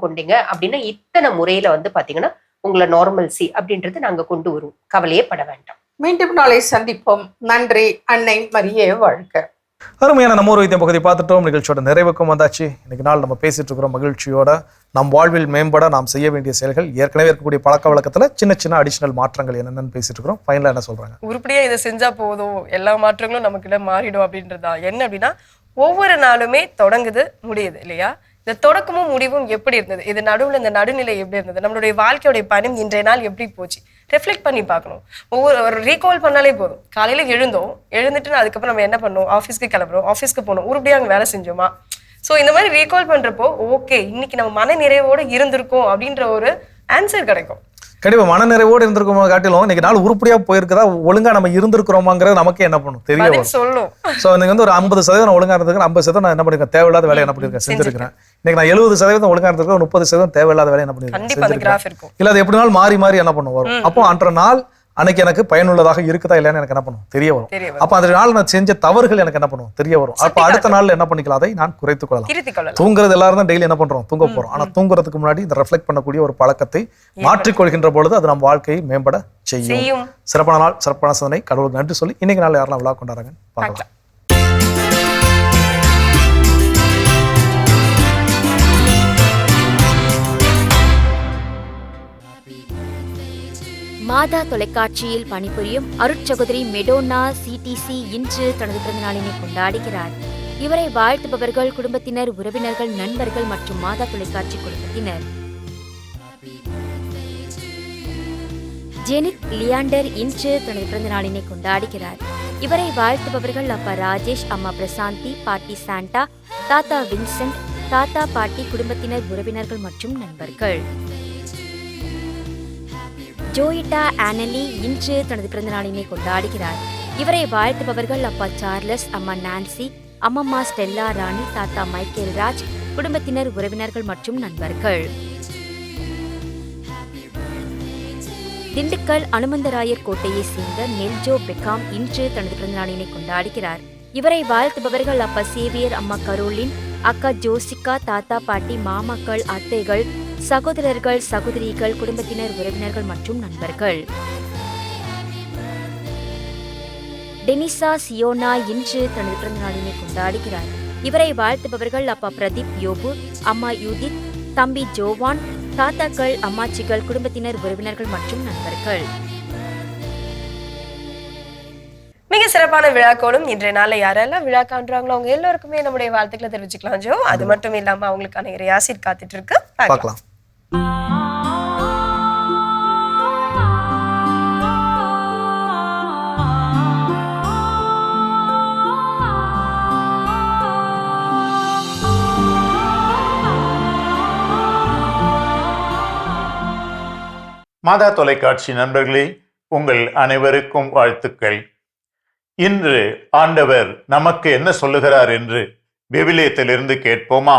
கொண்டீங்க அப்படின்னா இத்தனை முறையில பாத்தீங்கன்னா உங்களை நார்மல்சி அப்படின்றது நாங்க கொண்டு வருவோம், கவலையே பட வேண்டாம். மீண்டும் நாளை சந்திப்போம். நன்றி. அன்னை மரியே வாழ்க. அருமையான நம்ம ஒரு வைத்தியம் பகுதி பார்த்துட்டோம். நிகழ்ச்சியோட நிறைவுக்கும் வந்தாச்சு. இன்னைக்கு நாள் நம்ம பேசிட்டு இருக்கிறோம் மகிழ்ச்சியோட. நம் வாழ்வில் மேம்பட நாம் செய்ய வேண்டிய செயல்கள், ஏற்கனவே இருக்கக்கூடிய பழக்க வழக்கத்துல சின்ன சின்ன அடிஷனல் மாற்றங்கள் என்னென்னு பேசிட்டு இருக்கிறோம். ஃபைனலா என்ன சொல்றாங்க? உருப்படியா இதை செஞ்சா போதும், எல்லா மாற்றங்களும் நமக்குள்ள மாறிடும் அப்படின்றதா. என்ன அப்படின்னா, ஒவ்வொரு நாளுமே தொடங்குது முடியுது இல்லையா? இந்த தொடக்கமும் முடிவும் எப்படி இருந்தது, இது நடுவில் இந்த நடுநிலை எப்படி இருந்தது, நம்மளுடைய வாழ்க்கையோடைய பயணம் இன்றைய நாள் எப்படி போச்சு, ரெஃப்ளெக்ட் பண்ணி பார்க்கணும். ஒரு ரீகால் பண்ணாலே போதும். காலையில எழுந்துட்டு அதுக்கப்புறம் நம்ம என்ன பண்ணோம், ஆஃபீஸ்க்கு கிளம்புறோம், ஆஃபீஸ்க்கு போனோம், உருப்படியா அங்கே வேலை செஞ்சோமா. ஸோ இந்த மாதிரி ரீகால் பண்றப்போ ஓகே இன்னைக்கு நம்ம மன நிறைவோடு இருந்திருக்கோம் அப்படின்ற ஒரு ஆன்சர் கிடைக்கும். கண்டிப்பா மன நிறைவோடு இருந்திருக்கோம் காட்டிலும் இன்னைக்கு நாள் உருப்படியா போயிருக்கதா, ஒழுங்கா நம்ம இருந்திருக்கிறோமாங்கிறது நமக்கே என்ன பண்ணும் தெரிய வரும். ஸோ இன்னைக்கு வந்து ஒரு 50% ஒழுங்கா இருந்திருக்கேன், 50% நான் என்ன பண்ணிருக்கேன் தேவையில்லாத வேலையை என்ன பண்ணிருக்கேன் செஞ்சிருக்கிறேன். இன்னைக்கு நான் 70% ஒழுங்கா இருந்திருக்கேன், 30% தேவையில்லாத வேலையை என்ன பண்ணிருக்கேன். இல்ல அது எப்படினாலும் மாறி மாறி என்ன பண்ணும் வரும். அப்போ அன்ற நாள் அன்னைக்கு எனக்கு பயனுள்ளதாக இருக்குதா இல்லையான்னு எனக்கு என்ன பண்ணும் தெரிய வரும். அப்ப அந்த நாள் நான் செஞ்ச தவறுகள் எனக்கு என்ன பண்ணும் தெரிய வரும். அப்ப அடுத்த நாள்ல என்ன பண்ணிக்கலாம், அதை நான் குறைத்துக் கொள்ளலாம். தூங்குறது எல்லாரும் தான் டெய்லி என்ன பண்றோம், தூங்க போறோம். ஆனா தூங்குறதுக்கு முன்னாடி இந்த ரெஃப்ளெக்ட் பண்ணக்கூடிய ஒரு பழக்கத்தை மாற்றிக்கொள்கின்ற பொழுது அது நம்ம வாழ்க்கையை மேம்பட செய்யும். சிறப்பான நாள், சிறப்பான சிந்தனை, கடவுளுக்கு நன்றி சொல்லி இன்னைக்கு நாள் யாரெல்லாம் விழா கொண்டாடுறாங்க பார்க்கலாம். மாதா தொலைக்காட்சியில் பணிபுரியும் அருட்சகோதரி மெடோனா சிடிசி இன்று தனது பிறந்த நாளினை கொண்டாடுகிறார். இவரை வாழ்த்துபவர்கள் குடும்பத்தினர், உறவினர்கள், நண்பர்கள் மற்றும் மாதா தொலைக்காட்சி குடும்பத்தினர். ஜெனித் லியாண்டர் இன்று தனது பிறந்த நாளினை கொண்டாடுகிறார். இவரை வாழ்த்துபவர்கள் அப்பா ராஜேஷ், அம்மா பிரசாந்தி, பாட்டி சாண்டா, தாத்தா வின்சென்ட், தாத்தா பாட்டி, குடும்பத்தினர், உறவினர்கள் மற்றும் நண்பர்கள். ஜோயிட்டா ஆனலி இன்று தனது பிறந்த நாளினை கொண்டாடுகிறார். இவரை வாழ்த்துபவர்கள் அப்பா சார்லஸ், அம்மா நான்சி, அம்மம்மா ஸ்டெல்லா ராணி, தாத்தா மைக்கேல் ராஜ், குடும்பத்தினர், உறவினர்கள் மற்றும் நண்பர்கள். திண்டுக்கல் அனுமந்தராயர் கோட்டையை சேர்ந்த நெல்ஜோ பெக்காம் இன்று தனது பிறந்த நாளினை கொண்டாடுகிறார். இவரை வாழ்த்துபவர்கள் அப்பா சேவியர், அம்மா கரோலின், அக்கா ஜோசிகா, தாத்தா பாட்டி, மாமாக்கள், அத்தைகள், சகோதரர்கள், சகோதரிகள், குடும்பத்தினர், உறவினர்கள் மற்றும் நண்பர்கள். டெனிசா சியோனா இன்று தனது பிறந்த நாளினை கொண்டாடுகிறார். இவரை வாழ்த்துபவர்கள் அப்பா பிரதீப் யோபு, அம்மா யூதித், தம்பி ஜோவான், தாத்தாக்கள், அம்மாச்சிகள், குடும்பத்தினர், உறவினர்கள் மற்றும் நண்பர்கள். மிக சிறப்பான விழாக்கோடும் இன்றைய நாள்ல யாரெல்லாம் விழா காண்றாங்களோ அவங்க எல்லாருக்குமே நம்முடைய வாழ்த்துக்களை தெரிவிச்சுக்கலாம் ஜோ. அது மட்டும் இல்லாம அவங்களுக்கான இறையாசிர் காத்துட்டு இருக்கு, பார்க்கலாம். மாதா தொலைக்காட்சி நண்பர்களே, உங்கள் அனைவருக்கும் வாழ்த்துக்கள். இன்று ஆண்டவர் நமக்கு என்ன சொல்லுகிறார் என்று விவிலியத்திலிருந்து கேட்போமா?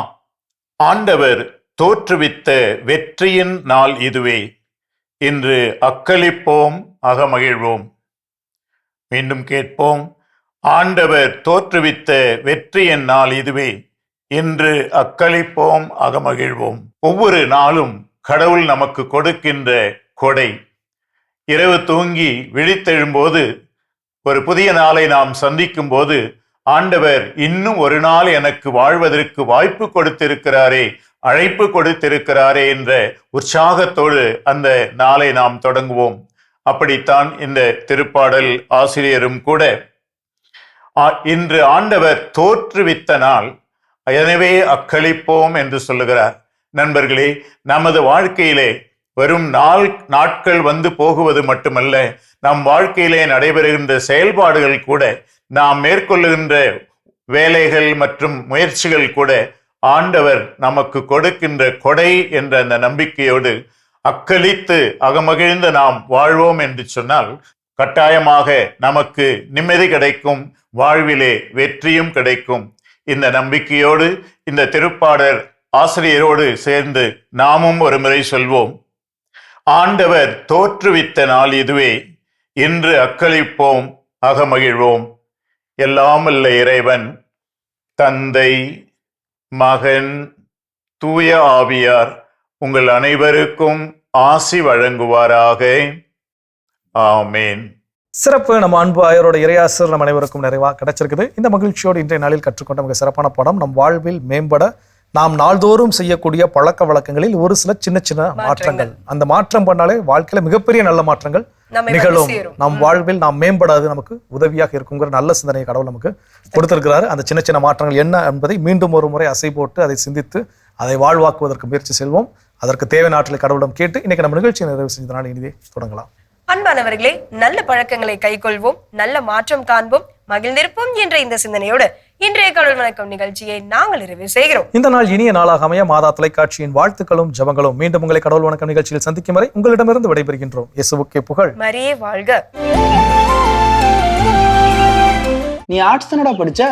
ஆண்டவர் தோற்றுவித்த வெற்றியின் நாள் இதுவே, இன்று அக்களிப்போம் அகமகிழ்வோம். மீண்டும் கேட்போம். ஆண்டவர் தோற்றுவித்த வெற்றியின் நாள் இதுவே, இன்று அக்களிப்போம் அகமகிழ்வோம். ஒவ்வொரு நாளும் கடவுள் நமக்கு கொடுக்கின்ற கொடை. இரவு தூங்கி விழித்தெழும்போது ஒரு புதிய நாளை நாம் சந்திக்கும் போது ஆண்டவர் இன்னும் ஒரு நாள் எனக்கு வாழ்வதற்கு வாய்ப்பு கொடுத்திருக்கிறாரே, அழைப்பு கொடுத்திருக்கிறாரே என்ற உற்சாகத்தோடு அந்த நாளை நாம் தொடங்குவோம். அப்படித்தான் இந்த திருப்பாடல் ஆசிரியரும் கூட இன்று ஆண்டவர் தோற்றுவித்த நாள், எனவே அக்களிப்போம் என்று சொல்லுகிறார். நண்பர்களே, நமது வாழ்க்கையிலே வெறும் நாட்கள் வந்து போகுவது மட்டுமல்ல, நம் வாழ்க்கையிலே நடைபெறுகின்ற செயல்பாடுகள் கூட, நாம் மேற்கொள்ளுகின்ற வேலைகள் மற்றும் முயற்சிகள் கூட ஆண்டவர் நமக்கு கொடுக்கின்ற கொடை என்ற அந்த நம்பிக்கையோடு அக்களித்து அகமகிழ்ந்து நாம் வாழ்வோம் என்று சொன்னால் கட்டாயமாக நமக்கு நிம்மதி கிடைக்கும், வாழ்விலே வெற்றியும் கிடைக்கும். இந்த நம்பிக்கையோடு இந்த திருப்பாடல் ஆசிரியரோடு சேர்ந்து நாமும் ஒரு முறை சொல்வோம். ஆண்டவர் தோற்றுவித்த நாள் இதுவே, இன்று அக்களிப்போம் அகமகிழ்வோம். எல்லாம் வல்ல இறைவன் தந்தை, மகன், தூய ஆவியார் உங்கள் அனைவருக்கும் ஆசி வழங்குவாராக. ஆமேன். சிறப்பு. நம்ம அன்பு ஆயரோட இறையாசர் நம்ம அனைவருக்கும் நிறைவாக கிடைச்சிருக்குது. இந்த மகிழ்ச்சியோடு இன்றைய நாளில் கற்றுக்கொண்ட மிக சிறப்பான பாடம், நம் வாழ்வில் மேம்பட நாம் நாள்தோறும் செய்யக்கூடிய பழக்க வழக்கங்களில் ஒரு சில சின்ன சின்ன மாற்றங்கள், அந்த மாற்றம் பண்ணாலே வாழ்க்கையில மிகப்பெரிய நல்ல மாற்றங்கள் நிகழும். நம் வாழ்வில் நாம் மேம்படாது நமக்கு உதவியாக இருக்குங்கிற நல்ல சிந்தனையை கடவுள் நமக்கு கொடுத்திருக்கிறாரு. அந்த சின்ன சின்ன மாற்றங்கள் என்ன என்பதை மீண்டும் ஒரு முறை அசை போட்டு அதை சிந்தித்து அதை வாழ்வாக்குவதற்கு முயற்சி செல்வோம். அதற்கு தேவையான ஆற்றலை கடவுளிடம் கேட்டு இன்னைக்கு நம்ம நிகழ்ச்சியை நிறைவு செஞ்சதுனால இனிதே தொடங்கலாம். அன்பானவர்களே, நல்ல பழக்கங்களை கைக்கொள்வோம், நல்ல மாற்றம் காண்போம், மகிழ்ந்திருப்போம் என்ற இந்த சிந்தனையோடு இன்றைய கடவுள் வணக்கம் நிகழ்ச்சியை நாங்கள் நிறைவு செய்கிறோம். இந்த நாள் இனிய நாளாக அமைய மாதா தொலைக்காட்சியின் வாழ்த்துக்களும் ஜெபங்களும். மீண்டும் உங்களை கடவுள் வணக்கம் நிகழ்ச்சியில் சந்திக்கும் வரை உங்களிடமிருந்து விடைபெறுகின்றோம். இயேசுவுக்கே புகழ். மரியே வாழ்க. நீ ஆர்ட்ஸ் தானடா படிச்ச,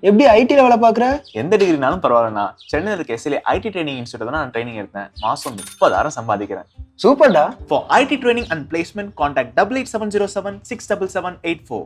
எப்படி ஐடில வேலை பாக்குற? எந்த டிகிரினாலும் பரவாயில்லண்ணா. சென்னையில் இருக்க எஸ்எல்ஏ ஐடி ட்ரைனிங் இன்ஸ்டியூட் தான் நான் ட்ரைனிங் எடுத்தேன். மாசம் 30,000 சம்பாதிக்கிறேன். சூப்பர்டா. For IT training and placement, contact 8870767784.